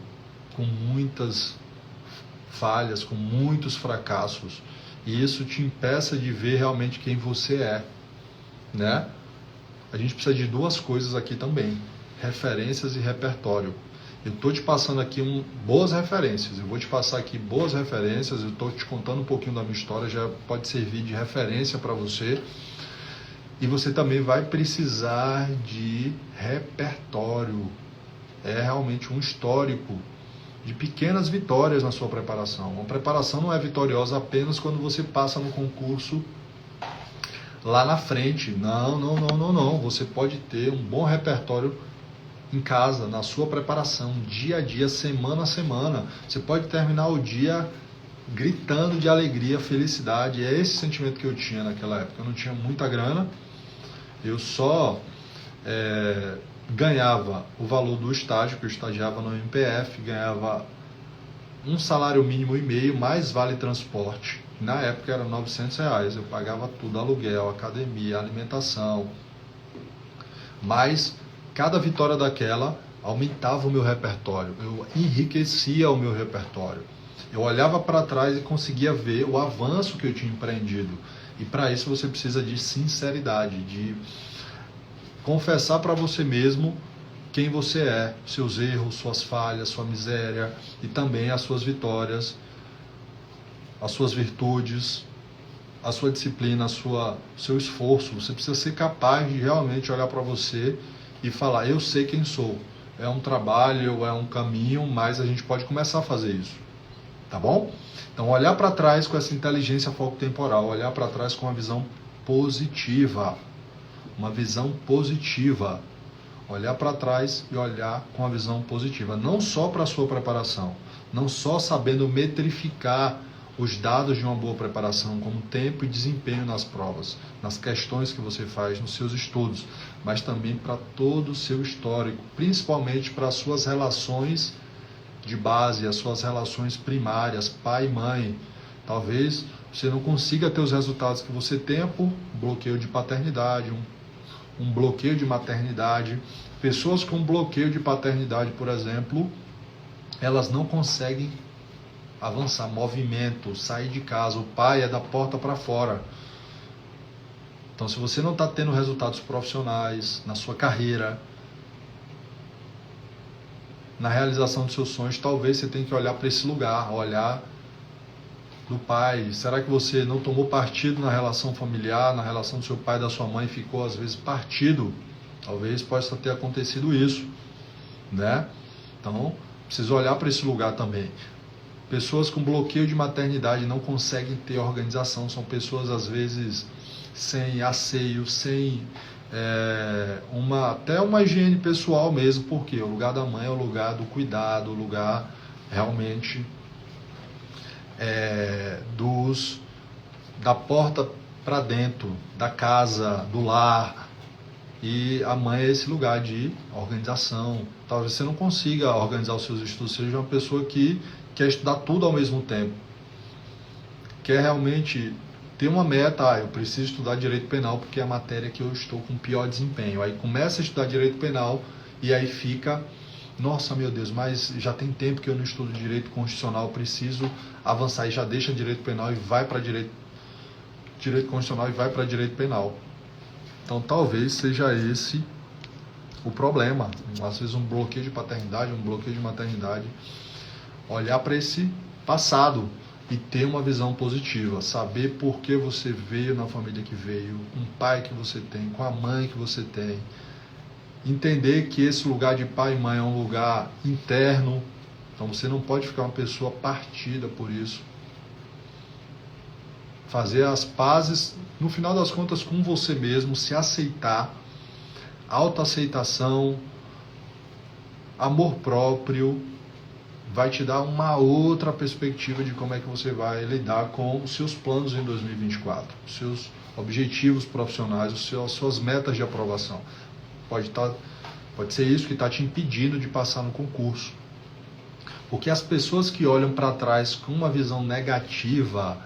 [SPEAKER 1] com muitas falhas, com muitos fracassos. E isso te impeça de ver realmente quem você é, né? A gente precisa de duas coisas aqui também: referências e repertório. Eu estou te passando aqui boas referências, eu vou te passar aqui boas referências, eu estou te contando um pouquinho da minha história, já pode servir de referência para você. E você também vai precisar de repertório. É realmente um histórico de pequenas vitórias na sua preparação. Uma preparação não é vitoriosa apenas quando você passa no concurso lá na frente. Não. Você pode ter um bom repertório em casa, na sua preparação, dia a dia, semana a semana. Você pode terminar o dia gritando de alegria, felicidade. É esse sentimento que eu tinha naquela época. Eu não tinha muita grana, eu só ganhava o valor do estágio, que eu estagiava no MPF, ganhava um salário mínimo e meio, mais vale transporte. Na época era R$900, eu pagava tudo, aluguel, academia, alimentação. Mas cada vitória daquela aumentava o meu repertório, eu enriquecia o meu repertório. Eu olhava para trás e conseguia ver o avanço que eu tinha empreendido. E para isso você precisa de sinceridade, de confessar para você mesmo quem você é, seus erros, suas falhas, sua miséria e também as suas vitórias, as suas virtudes, a sua disciplina, seu esforço. Você precisa ser capaz de realmente olhar para você e falar: eu sei quem sou. É um trabalho, é um caminho, mas a gente pode começar a fazer isso, tá bom? Então olhar para trás com essa inteligência foco-temporal, olhar para trás com uma visão positiva. Uma visão positiva. Olhar para trás e olhar com a visão positiva. Não só para a sua preparação, não só sabendo metrificar os dados de uma boa preparação, como tempo e desempenho nas provas, nas questões que você faz nos seus estudos, mas também para todo o seu histórico, principalmente para as suas relações de base, as suas relações primárias, pai e mãe. Talvez você não consiga ter os resultados que você tem por bloqueio de paternidade, um bloqueio de maternidade. Pessoas com bloqueio de paternidade, por exemplo, elas não conseguem avançar, movimento, sair de casa. O pai é da porta para fora. Então, se você não está tendo resultados profissionais na sua carreira, na realização dos seus sonhos, talvez você tenha que olhar para esse lugar, olhar do pai. Será que você não tomou partido na relação familiar, na relação do seu pai e da sua mãe, ficou às vezes partido? Talvez possa ter acontecido isso, né? Então, precisa olhar para esse lugar também. Pessoas com bloqueio de maternidade não conseguem ter organização, são pessoas às vezes sem asseio, sem até uma higiene pessoal mesmo, porque o lugar da mãe é o lugar do cuidado, o lugar realmente da porta para dentro, da casa, do lar. E a mãe é esse lugar de organização. Talvez você não consiga organizar os seus estudos, seja uma pessoa que quer estudar tudo ao mesmo tempo, quer realmente ter uma meta. Eu preciso estudar direito penal porque é a matéria que eu estou com pior desempenho. Aí começa a estudar direito penal e aí fica: nossa, meu Deus, mas já tem tempo que eu não estudo direito constitucional, preciso avançar. E já deixa direito penal e vai para direito direito constitucional e vai para direito penal. Então talvez seja esse o problema. Às vezes um bloqueio de paternidade, um bloqueio de maternidade. Olhar para esse passado e ter uma visão positiva. Saber por que você veio na família que veio, com o pai que você tem, com a mãe que você tem. Entender que esse lugar de pai e mãe é um lugar interno. Então você não pode ficar uma pessoa partida por isso. Fazer as pazes, no final das contas, com você mesmo, se aceitar, autoaceitação, amor próprio, vai te dar uma outra perspectiva de como é que você vai lidar com os seus planos em 2024, os seus objetivos profissionais, as suas metas de aprovação. Pode ser isso que está te impedindo de passar no concurso. Porque as pessoas que olham para trás com uma visão negativa,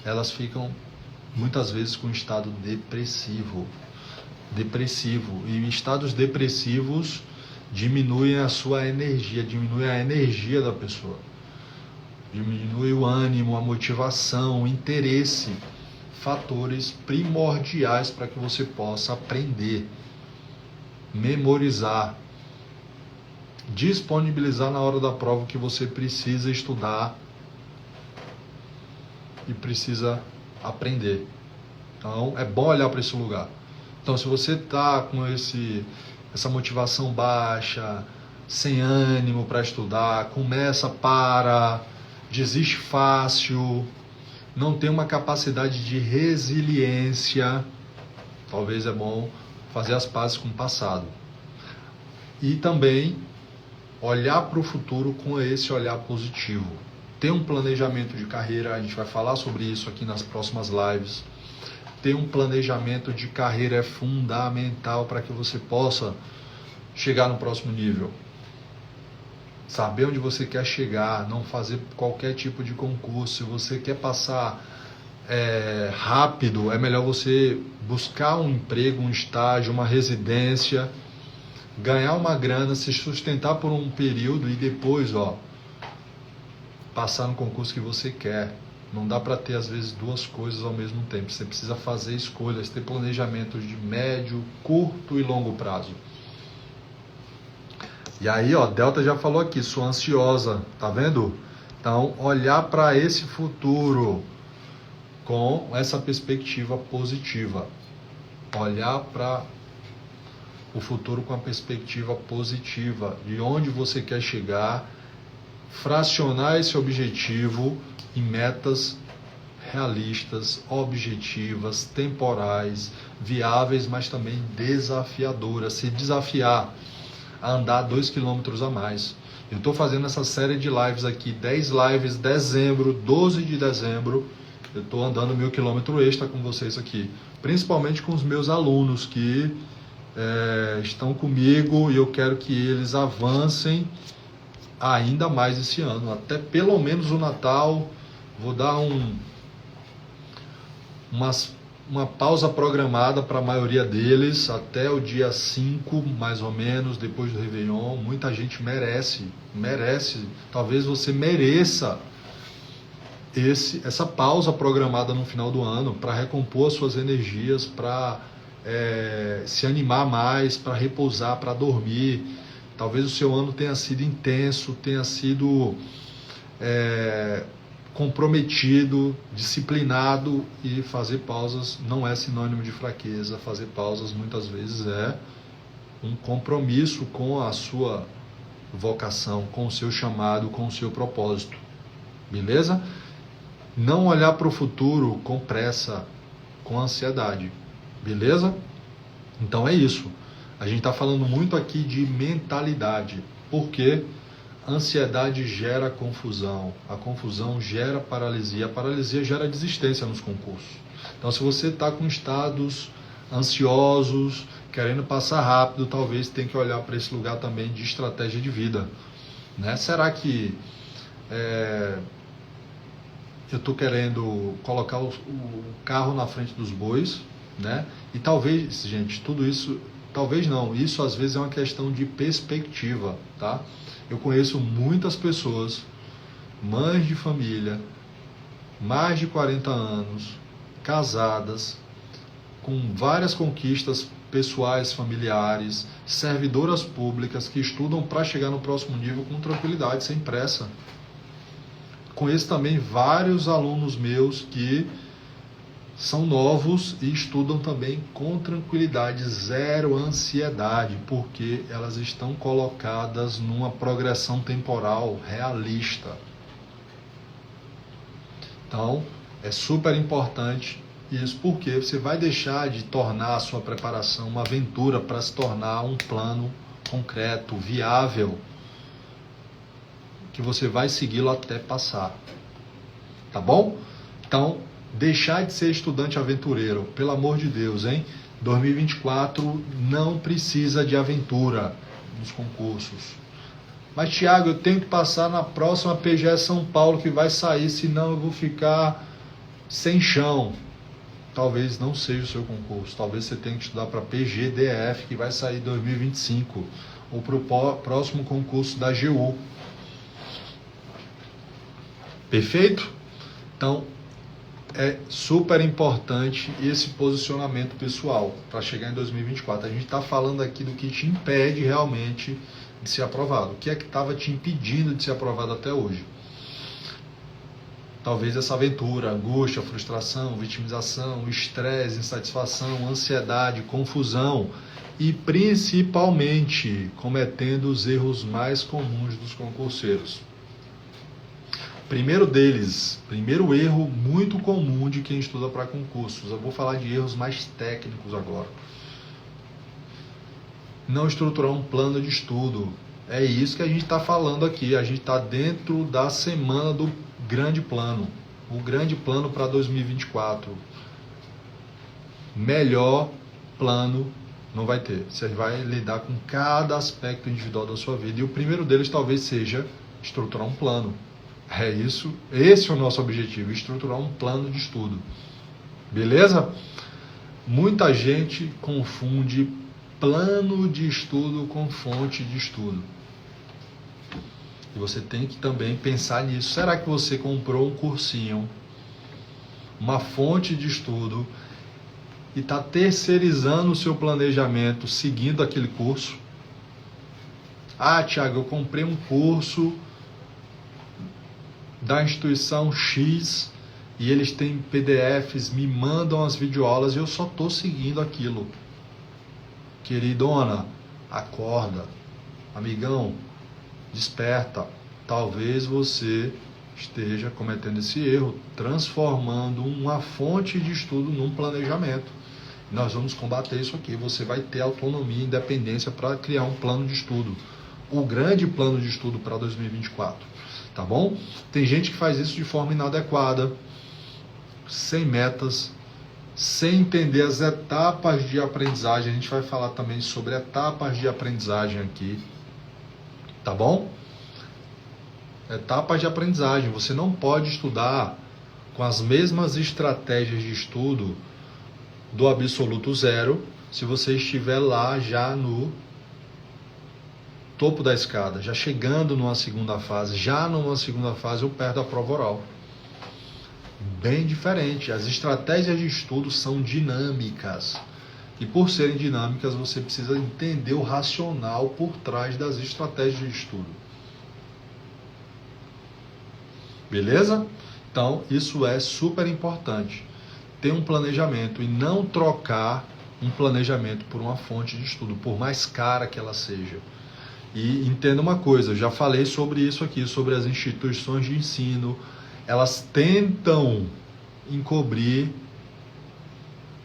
[SPEAKER 1] elas ficam muitas vezes com um estado depressivo. E em estados depressivos diminuem a sua energia, diminui a energia da pessoa. Diminui o ânimo, a motivação, o interesse. Fatores primordiais para que você possa aprender, memorizar, disponibilizar na hora da prova o que você precisa estudar e precisa aprender. Então é bom olhar para esse lugar. Então se você está com essa motivação baixa, sem ânimo para estudar, desiste fácil, não tem uma capacidade de resiliência, talvez é bom fazer as pazes com o passado. E também olhar para o futuro com esse olhar positivo. Ter um planejamento de carreira, a gente vai falar sobre isso aqui nas próximas lives. Ter um planejamento de carreira é fundamental para que você possa chegar no próximo nível. Saber onde você quer chegar, não fazer qualquer tipo de concurso. Se você quer passar rápido, é melhor você buscar um emprego, um estágio, uma residência, ganhar uma grana, se sustentar por um período e depois, passar no concurso que você quer. Não dá para ter, às vezes, duas coisas ao mesmo tempo. Você precisa fazer escolhas, ter planejamentos de médio, curto e longo prazo. E aí, Delta já falou aqui, sou ansiosa, tá vendo? Então, olhar para esse futuro com essa perspectiva positiva. Olhar para o futuro com a perspectiva positiva, de onde você quer chegar, fracionar esse objetivo em metas realistas, objetivas, temporais, viáveis, mas também desafiadoras. Se desafiar a andar 2 km a mais. Eu estou fazendo essa série de lives aqui, 10 lives, dezembro, 12 de dezembro, eu estou andando 1.000 km extra com vocês aqui, principalmente com os meus alunos que estão comigo e eu quero que eles avancem ainda mais esse ano, até pelo menos o Natal. Vou dar uma pausa programada para a maioria deles até o dia 5, mais ou menos, depois do Réveillon. Muita gente merece, talvez você mereça essa pausa programada no final do ano para recompor as suas energias, para se animar mais, para repousar, para dormir. Talvez o seu ano tenha sido intenso, tenha sido comprometido, disciplinado, e fazer pausas não é sinônimo de fraqueza. Fazer pausas muitas vezes é um compromisso com a sua vocação, com o seu chamado, com o seu propósito. Beleza? Não olhar para o futuro com pressa, com ansiedade. Beleza? Então é isso. A gente está falando muito aqui de mentalidade, porque a ansiedade gera confusão, a confusão gera paralisia, a paralisia gera desistência nos concursos. Então, se você está com estados ansiosos, querendo passar rápido, talvez tenha que olhar para esse lugar também de estratégia de vida, né? Será que eu estou querendo colocar o carro na frente dos bois, né? E talvez, gente, tudo isso, talvez não, isso às vezes é uma questão de perspectiva, tá? Eu conheço muitas pessoas, mães de família, mais de 40 anos, casadas, com várias conquistas pessoais, familiares, servidoras públicas que estudam para chegar no próximo nível com tranquilidade, sem pressa. Conheço também vários alunos meus que são novos e estudam também com tranquilidade, zero ansiedade, porque elas estão colocadas numa progressão temporal realista. Então, é super importante isso, porque você vai deixar de tornar a sua preparação uma aventura para se tornar um plano concreto, viável, que você vai segui-lo até passar. Tá bom? Então, deixar de ser estudante aventureiro, pelo amor de Deus, hein? 2024 não precisa de aventura nos concursos. Mas, Thiago, eu tenho que passar na próxima PGE São Paulo que vai sair, senão eu vou ficar sem chão. Talvez não seja o seu concurso. Talvez você tenha que estudar para PGDF, que vai sair em 2025. Ou para o próximo concurso da AGU. Perfeito? Então, é super importante esse posicionamento pessoal para chegar em 2024. A gente está falando aqui do que te impede realmente de ser aprovado. O que é que estava te impedindo de ser aprovado até hoje? Talvez essa aventura, angústia, frustração, vitimização, estresse, insatisfação, ansiedade, confusão e principalmente cometendo os erros mais comuns dos concurseiros. Primeiro deles, primeiro erro muito comum de quem estuda para concursos. Eu vou falar de erros mais técnicos agora. Não estruturar um plano de estudo. É isso que a gente está falando aqui. A gente está dentro da semana do grande plano. O grande plano para 2024. Melhor plano não vai ter. Você vai lidar com cada aspecto individual da sua vida. E o primeiro deles talvez seja estruturar um plano. É isso. Esse é o nosso objetivo. Estruturar um plano de estudo. Beleza? Muita gente confunde plano de estudo com fonte de estudo. E você tem que também pensar nisso. Será que você comprou um cursinho, uma fonte de estudo, e está terceirizando o seu planejamento seguindo aquele curso? Ah, Thiago, eu comprei um curso da instituição X e eles têm PDFs, me mandam as videoaulas e eu só estou seguindo aquilo. Queridona, acorda. Amigão, desperta. Talvez você esteja cometendo esse erro, transformando uma fonte de estudo num planejamento. Nós vamos combater isso aqui. Você vai ter autonomia e independência para criar um plano de estudo. O grande plano de estudo para 2024. Tá bom? Tem gente que faz isso de forma inadequada, sem metas, sem entender as etapas de aprendizagem. A gente vai falar também sobre etapas de aprendizagem aqui. Tá bom? Etapas de aprendizagem. Você não pode estudar com as mesmas estratégias de estudo do absoluto zero se você estiver lá já no topo da escada, já chegando numa segunda fase, ou perto da prova oral. Bem diferente. As estratégias de estudo são dinâmicas. E por serem dinâmicas, você precisa entender o racional por trás das estratégias de estudo. Beleza? Então, isso é super importante. Ter um planejamento e não trocar um planejamento por uma fonte de estudo, por mais cara que ela seja. E entenda uma coisa, eu já falei sobre isso aqui, sobre as instituições de ensino. Elas tentam encobrir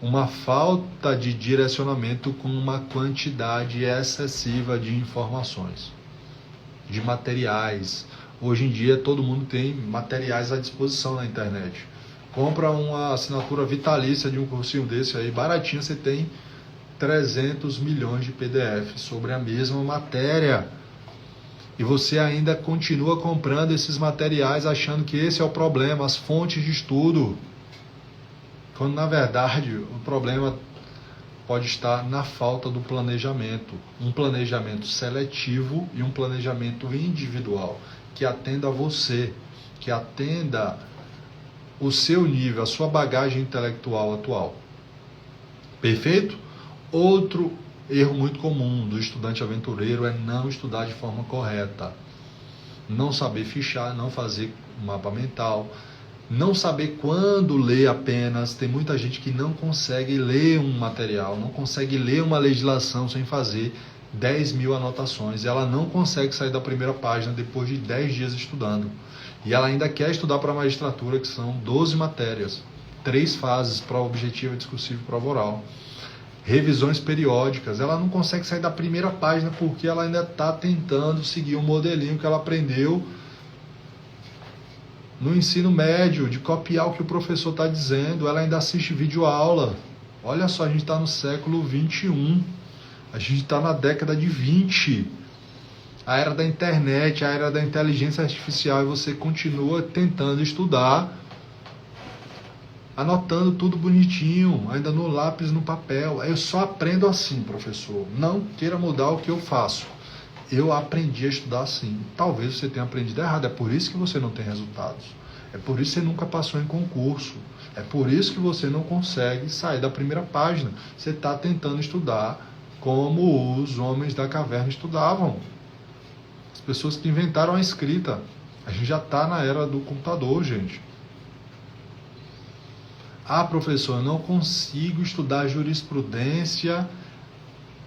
[SPEAKER 1] uma falta de direcionamento com uma quantidade excessiva de informações, de materiais. Hoje em dia todo mundo tem materiais à disposição na internet. Compra uma assinatura vitalícia de um cursinho desse aí, baratinho, você tem 300 milhões de PDFs sobre a mesma matéria. E você ainda continua comprando esses materiais achando que esse é o problema, as fontes de estudo. Quando na verdade o problema pode estar na falta do planejamento. Um planejamento seletivo e um planejamento individual, que atenda a você, que atenda o seu nível, a sua bagagem intelectual atual. Perfeito? Outro erro muito comum do estudante aventureiro é não estudar de forma correta. Não saber fichar, não fazer um mapa mental, não saber quando ler apenas. Tem muita gente que não consegue ler um material, não consegue ler uma legislação sem fazer 10 mil anotações. Ela não consegue sair da primeira página depois de 10 dias estudando. E ela ainda quer estudar para a magistratura, que são 12 matérias, 3 fases, prova objetiva, discursiva e prova oral. Revisões periódicas, ela não consegue sair da primeira página porque ela ainda está tentando seguir um modelinho que ela aprendeu no ensino médio, de copiar o que o professor está dizendo. Ela ainda assiste videoaula. Olha só, a gente está no século 21, a gente está na década de 20, a era da internet, a era da inteligência artificial, e você continua tentando estudar, anotando tudo bonitinho, ainda no lápis, no papel. Eu só aprendo assim, professor. Não queira mudar o que eu faço. Eu aprendi a estudar assim. Talvez você tenha aprendido errado. É por isso que você não tem resultados. É por isso que você nunca passou em concurso. É por isso que você não consegue sair da primeira página. Você está tentando estudar como os homens da caverna estudavam. As pessoas que inventaram a escrita. A gente já está na era do computador, gente. Ah, professor, eu não consigo estudar jurisprudência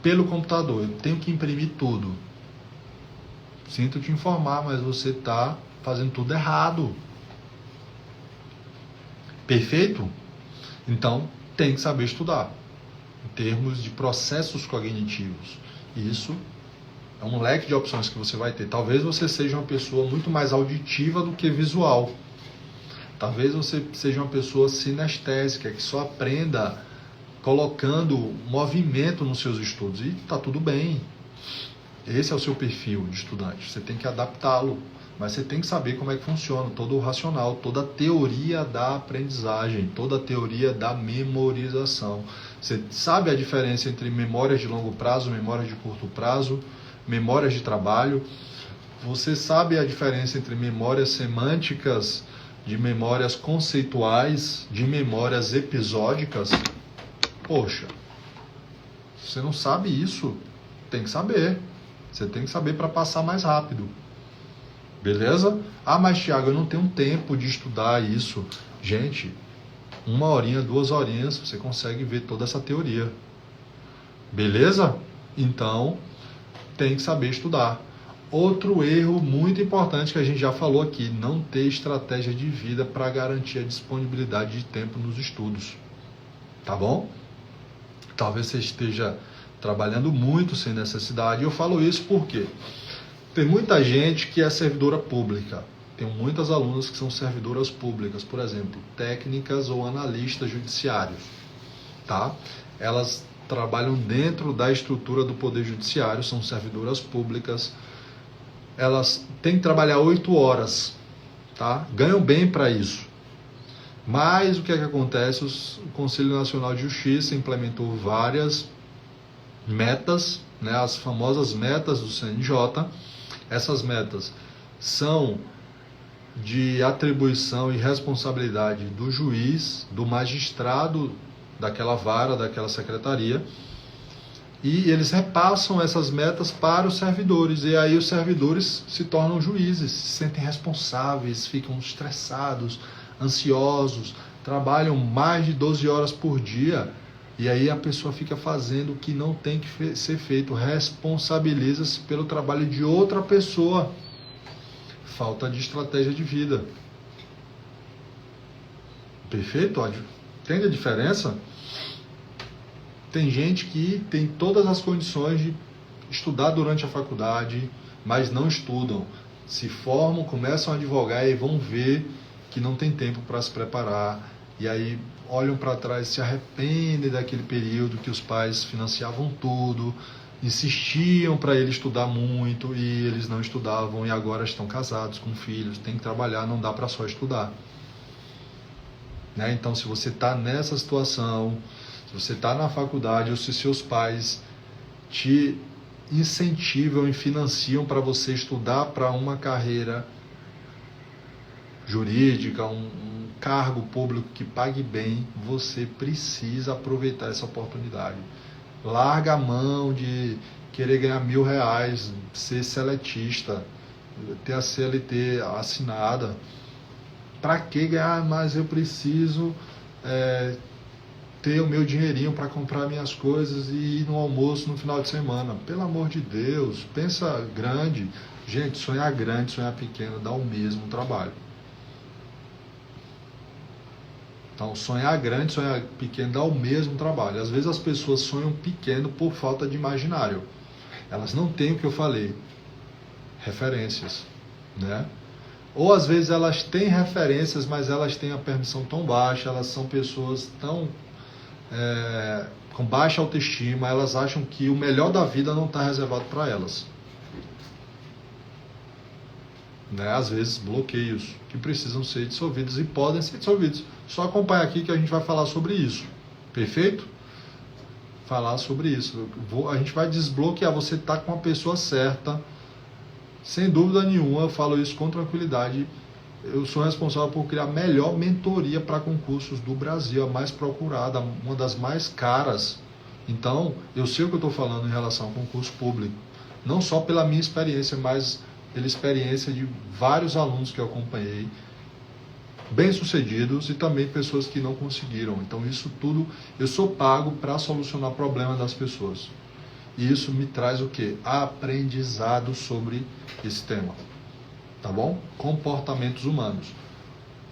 [SPEAKER 1] pelo computador. Eu tenho que imprimir tudo. Sinto te informar, mas você está fazendo tudo errado. Perfeito? Então, tem que saber estudar. Em termos de processos cognitivos. Isso é um leque de opções que você vai ter. Talvez você seja uma pessoa muito mais auditiva do que visual. Talvez você seja uma pessoa sinestésica, que só aprenda colocando movimento nos seus estudos. E está tudo bem. Esse é o seu perfil de estudante. Você tem que adaptá-lo. Mas você tem que saber como é que funciona todo o racional, toda a teoria da aprendizagem, toda a teoria da memorização. Você sabe a diferença entre memórias de longo prazo, memórias de curto prazo, memórias de trabalho. Você sabe a diferença entre memórias semânticas, de memórias conceituais, de memórias episódicas. Poxa, você não sabe isso, tem que saber. Você tem que saber para passar mais rápido. Beleza? Ah, mas Thiago, eu não tenho tempo de estudar isso. Gente, 1 horinha, 2 horinhas, você consegue ver toda essa teoria. Beleza? Então, tem que saber estudar. Outro erro muito importante que a gente já falou aqui, não ter estratégia de vida para garantir a disponibilidade de tempo nos estudos. Tá bom? Talvez você esteja trabalhando muito sem necessidade. Eu falo isso porque tem muita gente que é servidora pública. Tem muitas alunas que são servidoras públicas, por exemplo, técnicas ou analistas judiciários. Tá? Elas trabalham dentro da estrutura do Poder Judiciário, são servidoras públicas. Elas têm que trabalhar 8 horas, tá? Ganham bem para isso. Mas o que é que acontece? O Conselho Nacional de Justiça implementou várias metas, né? As famosas metas do CNJ. Essas metas são de atribuição e responsabilidade do juiz, do magistrado daquela vara, daquela secretaria. E eles repassam essas metas para os servidores. E aí os servidores se tornam juízes, se sentem responsáveis, ficam estressados, ansiosos, trabalham mais de 12 horas por dia. E aí a pessoa fica fazendo o que não tem que ser feito. Responsabiliza-se pelo trabalho de outra pessoa. Falta de estratégia de vida. Perfeito? Entende a diferença? Tem gente que tem todas as condições de estudar durante a faculdade, mas não estudam. Se formam, começam a advogar e vão ver que não tem tempo para se preparar. E aí olham para trás, se arrependem daquele período que os pais financiavam tudo, insistiam para ele estudar muito e eles não estudavam e agora estão casados com filhos, tem que trabalhar, não dá para só estudar. Né? Então, se você está nessa situação, se você está na faculdade ou se seus pais te incentivam e financiam para você estudar para uma carreira jurídica, um cargo público que pague bem, você precisa aproveitar essa oportunidade. Larga a mão de querer ganhar R$1.000, ser seletista, ter a CLT assinada. Para que ganhar? Mas eu preciso ter o meu dinheirinho para comprar minhas coisas e ir no almoço no final de semana. Pelo amor de Deus, pensa grande. Gente, sonhar grande, sonhar pequeno dá o mesmo trabalho. Então, sonhar grande, sonhar pequeno dá o mesmo trabalho. Às vezes as pessoas sonham pequeno por falta de imaginário. Elas não têm o que eu falei, referências, né? Ou às vezes elas têm referências, mas elas têm a permissão tão baixa, elas são pessoas tão com baixa autoestima, elas acham que o melhor da vida não está reservado para elas. Né? Às vezes bloqueios que precisam ser dissolvidos e podem ser dissolvidos. Só acompanha aqui que a gente vai falar sobre isso. Perfeito? Falar sobre isso. A gente vai desbloquear. Você está com a pessoa certa. Sem dúvida nenhuma, eu falo isso com tranquilidade. Eu sou responsável por criar a melhor mentoria para concursos do Brasil, a mais procurada, uma das mais caras. Então, eu sei o que eu estou falando em relação ao concurso público. Não só pela minha experiência, mas pela experiência de vários alunos que eu acompanhei, bem-sucedidos e também pessoas que não conseguiram. Então, isso tudo, eu sou pago para solucionar o problema das pessoas. E isso me traz o quê? Aprendizado sobre esse tema. Tá bom? Comportamentos humanos.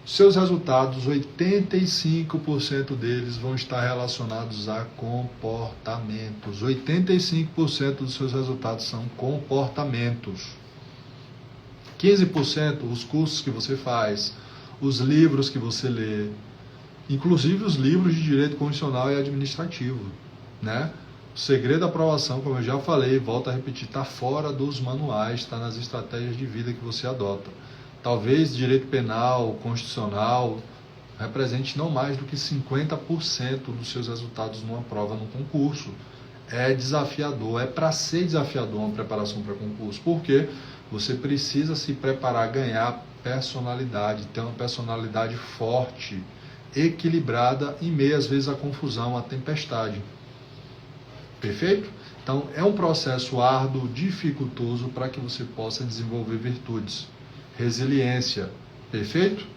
[SPEAKER 1] Seus resultados, 85% deles vão estar relacionados a comportamentos. 85% dos seus resultados são comportamentos. 15% os cursos que você faz, os livros que você lê, inclusive os livros de direito constitucional e administrativo, né? O segredo da aprovação, como eu já falei, volto a repetir, está fora dos manuais, está nas estratégias de vida que você adota. Talvez direito penal, constitucional, represente não mais do que 50% dos seus resultados numa prova, num concurso. É desafiador, é para ser desafiador uma preparação para concurso. Por quê? Você precisa se preparar, ganhar personalidade, ter uma personalidade forte, equilibrada, em meio às vezes à confusão, à tempestade. Perfeito? Então, é um processo árduo, dificultoso para que você possa desenvolver virtudes. Resiliência. Perfeito?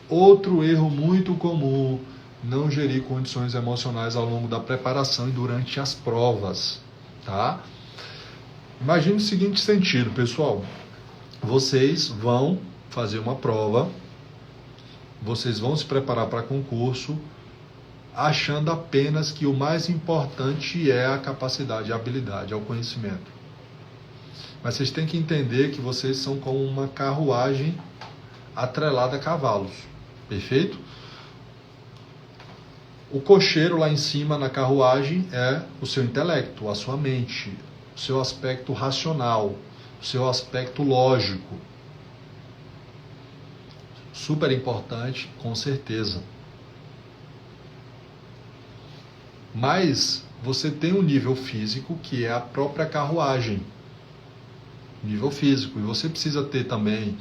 [SPEAKER 1] Outro erro muito comum, não gerir condições emocionais ao longo da preparação e durante as provas. Tá? Imagine o seguinte sentido, pessoal. Vocês vão fazer uma prova, vocês vão se preparar para concurso, achando apenas que o mais importante é a capacidade, a habilidade, é o conhecimento. Mas vocês têm que entender que vocês são como uma carruagem atrelada a cavalos. Perfeito? O cocheiro lá em cima na carruagem é o seu intelecto, a sua mente, o seu aspecto racional, o seu aspecto lógico. Super importante, com certeza. Mas você tem um nível físico que é a própria carruagem, nível físico, e você precisa ter também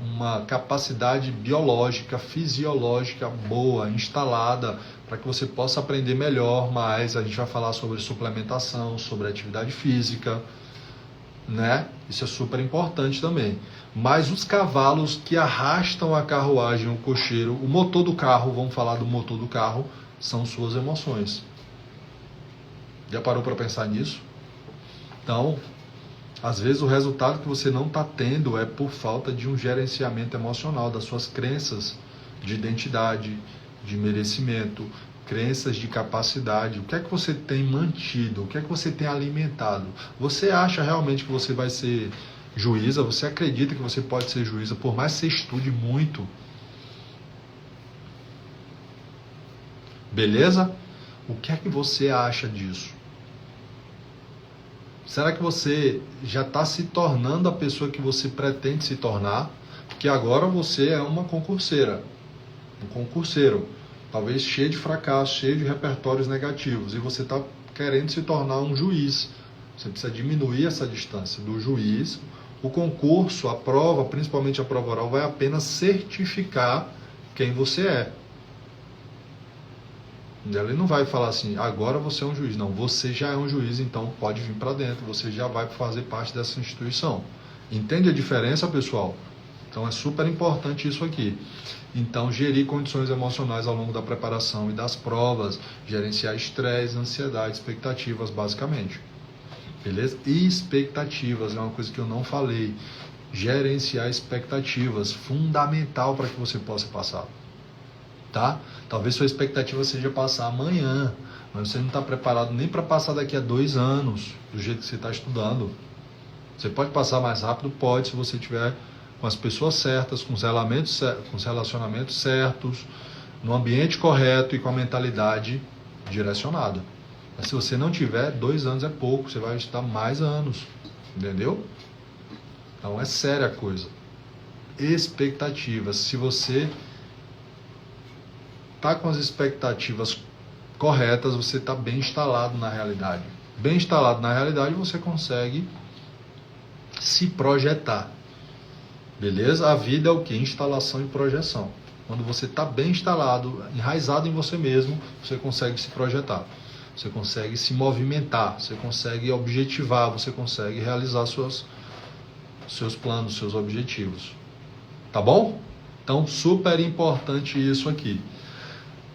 [SPEAKER 1] uma capacidade biológica, fisiológica boa, instalada, para que você possa aprender melhor. Mas a gente vai falar sobre suplementação, sobre atividade física, né? Isso é super importante também. Mas os cavalos que arrastam a carruagem, o cocheiro, o motor do carro, vamos falar do motor do carro, são suas emoções. Já parou para pensar nisso? Então, às vezes o resultado que você não está tendo é por falta de um gerenciamento emocional das suas crenças de identidade, de merecimento, crenças de capacidade. O que é que você tem mantido? O que é que você tem alimentado? Você acha realmente que você vai ser juíza? Você acredita que você pode ser juíza, por mais que você estude muito? Beleza? O que é que você acha disso? Será que você já está se tornando a pessoa que você pretende se tornar? Porque agora você é uma concurseira, um concurseiro, talvez cheio de fracassos, cheio de repertórios negativos, e você está querendo se tornar um juiz. Você precisa diminuir essa distância do juiz. O concurso, a prova, principalmente a prova oral, vai apenas certificar quem você é. Ele não vai falar assim, agora você é um juiz. Não, você já é um juiz, então pode vir para dentro, você já vai fazer parte dessa instituição. Entende a diferença, pessoal? Então é super importante isso aqui. Então, gerir condições emocionais ao longo da preparação e das provas, gerenciar estresse, ansiedade, expectativas, basicamente. Beleza? E expectativas é uma coisa que eu não falei. Gerenciar expectativas, fundamental para que você possa passar. Tá? Talvez sua expectativa seja passar amanhã, mas você não está preparado nem para passar daqui a 2 anos, do jeito que você está estudando. Você pode passar mais rápido? Pode, se você tiver com as pessoas certas, com os relacionamentos certos, no ambiente correto e com a mentalidade direcionada. Mas se você não tiver, 2 anos é pouco, você vai estudar mais anos, entendeu? Então é séria a coisa. Expectativas, se você está com as expectativas corretas, você está bem instalado na realidade. Bem instalado na realidade, você consegue se projetar. Beleza? A vida é o que? Instalação e projeção. Quando você está bem instalado, enraizado em você mesmo, você consegue se projetar. Você consegue se movimentar, você consegue objetivar, você consegue realizar seus planos, seus objetivos. Tá bom? Então, super importante isso aqui.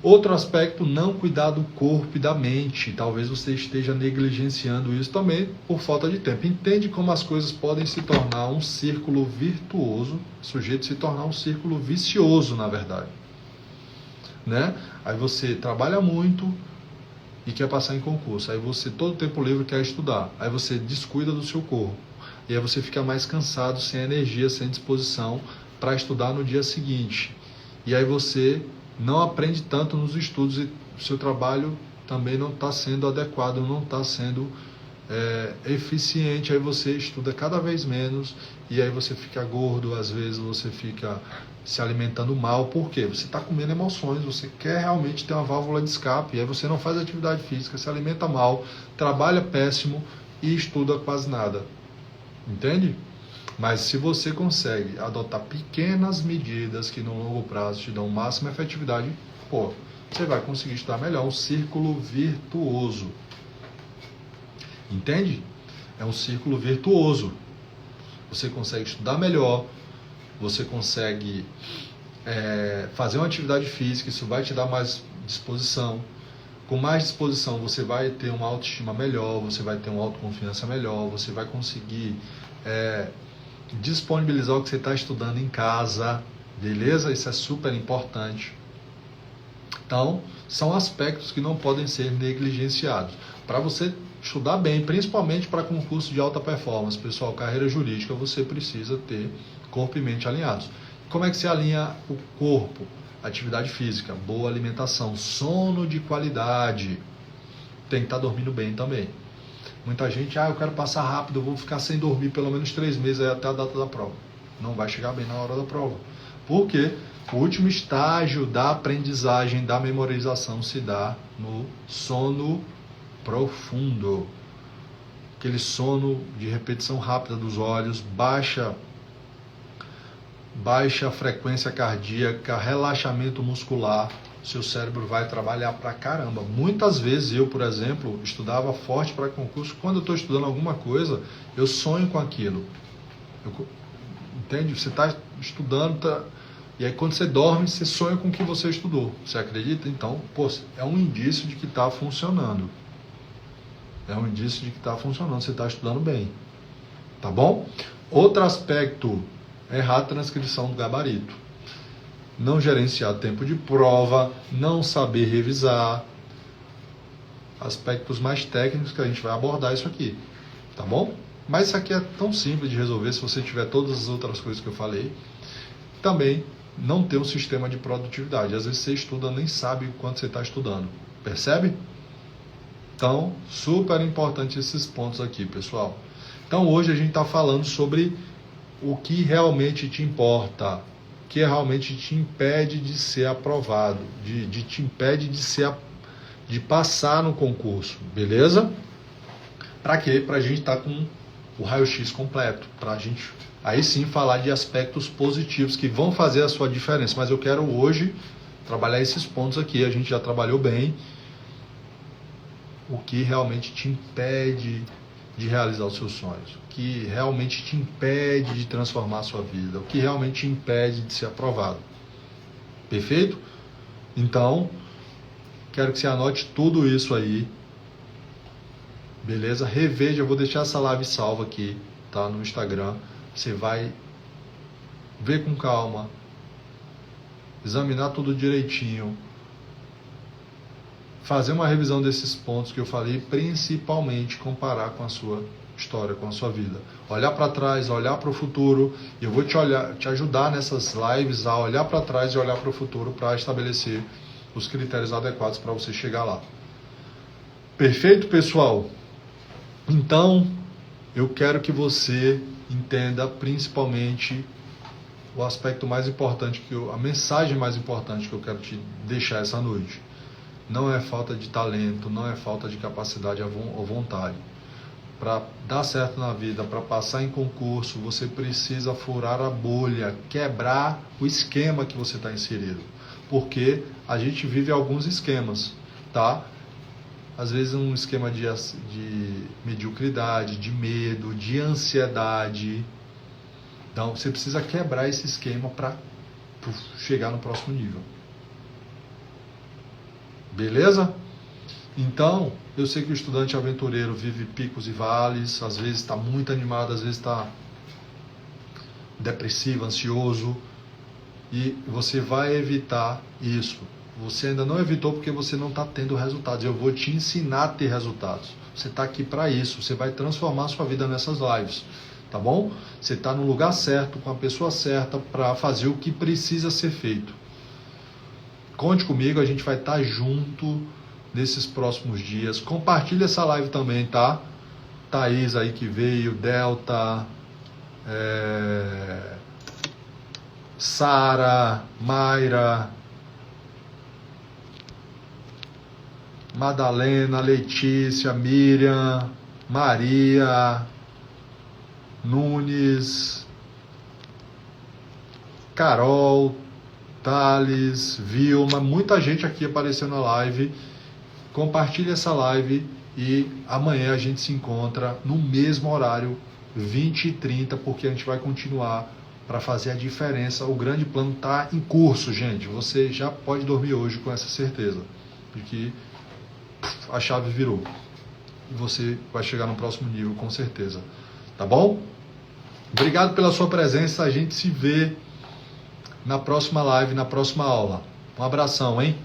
[SPEAKER 1] Outro aspecto, não cuidar do corpo e da mente. Talvez você esteja negligenciando isso também por falta de tempo. Entende como as coisas podem se tornar um círculo virtuoso, sujeito a se tornar um círculo vicioso, na verdade. Né? Aí você trabalha muito e quer passar em concurso. Aí você, todo tempo livre, quer estudar. Aí você descuida do seu corpo. E aí você fica mais cansado, sem energia, sem disposição para estudar no dia seguinte. E aí você não aprende tanto nos estudos e o seu trabalho também não está sendo adequado, não está sendo eficiente. Aí você estuda cada vez menos e aí você fica gordo, às vezes você fica se alimentando mal. Por quê? Você está comendo emoções, você quer realmente ter uma válvula de escape, e aí você não faz atividade física, se alimenta mal, trabalha péssimo e estuda quase nada. Entende? Mas se você consegue adotar pequenas medidas que no longo prazo te dão máxima efetividade, você vai conseguir estudar melhor. Um círculo virtuoso. Entende? É um círculo virtuoso. Você consegue estudar melhor, você consegue fazer uma atividade física, isso vai te dar mais disposição. Com mais disposição, você vai ter uma autoestima melhor, você vai ter uma autoconfiança melhor, você vai conseguir disponibilizar o que você está estudando em casa, beleza? Isso é super importante. Então, são aspectos que não podem ser negligenciados. Para você estudar bem, principalmente para concurso de alta performance, pessoal, carreira jurídica, você precisa ter corpo e mente alinhados. Como é que se alinha o corpo? Atividade física, boa alimentação, sono de qualidade. Tem que estar dormindo bem também. Muita gente, eu quero passar rápido, eu vou ficar sem dormir pelo menos 3 meses aí até a data da prova. Não vai chegar bem na hora da prova. Por quê? O último estágio da aprendizagem, da memorização, se dá no sono profundo. Aquele sono de repetição rápida dos olhos, baixa frequência cardíaca, relaxamento muscular. Seu cérebro vai trabalhar pra caramba. Muitas vezes eu, por exemplo, estudava forte para concurso. Quando eu estou estudando alguma coisa, eu sonho com aquilo. Entende? Você está estudando, e aí quando você dorme, você sonha com o que você estudou. Você acredita? Então, é um indício de que está funcionando. É um indício de que está funcionando. Você está estudando bem. Tá bom? Outro aspecto, errar a transcrição do gabarito. Não gerenciar tempo de prova, não saber revisar. Aspectos mais técnicos que a gente vai abordar isso aqui, tá bom? Mas isso aqui é tão simples de resolver se você tiver todas as outras coisas que eu falei. Também não ter um sistema de produtividade. Às vezes você estuda, nem sabe o quanto você está estudando. Percebe? Então, super importante esses pontos aqui, pessoal. Então, hoje a gente está falando sobre o que realmente te importa, que realmente te impede de ser aprovado, te impede de passar no concurso, beleza? Para quê? Para a gente estar com o raio-x completo, para a gente aí sim falar de aspectos positivos que vão fazer a sua diferença. Mas eu quero hoje trabalhar esses pontos aqui, a gente já trabalhou bem, o que realmente te impede de realizar os seus sonhos, o que realmente te impede de transformar a sua vida, o que realmente te impede de ser aprovado. Perfeito? Então, quero que você anote tudo isso aí, beleza? Reveja, eu vou deixar essa live salva aqui, tá? No Instagram. Você vai ver com calma, examinar tudo direitinho, fazer uma revisão desses pontos que eu falei, principalmente comparar com a sua história, com a sua vida. Olhar para trás, olhar para o futuro. Eu vou te ajudar nessas lives a olhar para trás e olhar para o futuro para estabelecer os critérios adequados para você chegar lá. Perfeito, pessoal? Então, eu quero que você entenda principalmente o aspecto mais importante, a mensagem mais importante que eu quero te deixar essa noite. Não é falta de talento, não é falta de capacidade ou vontade. Para dar certo na vida, para passar em concurso, você precisa furar a bolha, quebrar o esquema que você está inserido. Porque a gente vive alguns esquemas, tá? Às vezes um esquema de mediocridade, de medo, de ansiedade. Então você precisa quebrar esse esquema para chegar no próximo nível. Beleza? Então, eu sei que o estudante aventureiro vive picos e vales, às vezes está muito animado, às vezes está depressivo, ansioso, e você vai evitar isso. Você ainda não evitou porque você não está tendo resultados. Eu vou te ensinar a ter resultados. Você está aqui para isso, você vai transformar a sua vida nessas lives, tá bom? Você está no lugar certo, com a pessoa certa, para fazer o que precisa ser feito. Conte comigo, a gente vai estar junto nesses próximos dias. Compartilha essa live também, tá? Thaís aí que veio, Delta, Sara, Mayra, Madalena, Letícia, Miriam, Maria, Nunes, Carol, Thales, Vilma, muita gente aqui apareceu na live. Compartilhe essa live e amanhã a gente se encontra no mesmo horário, 20h30, porque a gente vai continuar para fazer a diferença. O grande plano está em curso, gente. Você já pode dormir hoje com essa certeza de que a chave virou. E você vai chegar no próximo nível com certeza. Tá bom? Obrigado pela sua presença. A gente se vê na próxima live, na próxima aula. Um abração, hein?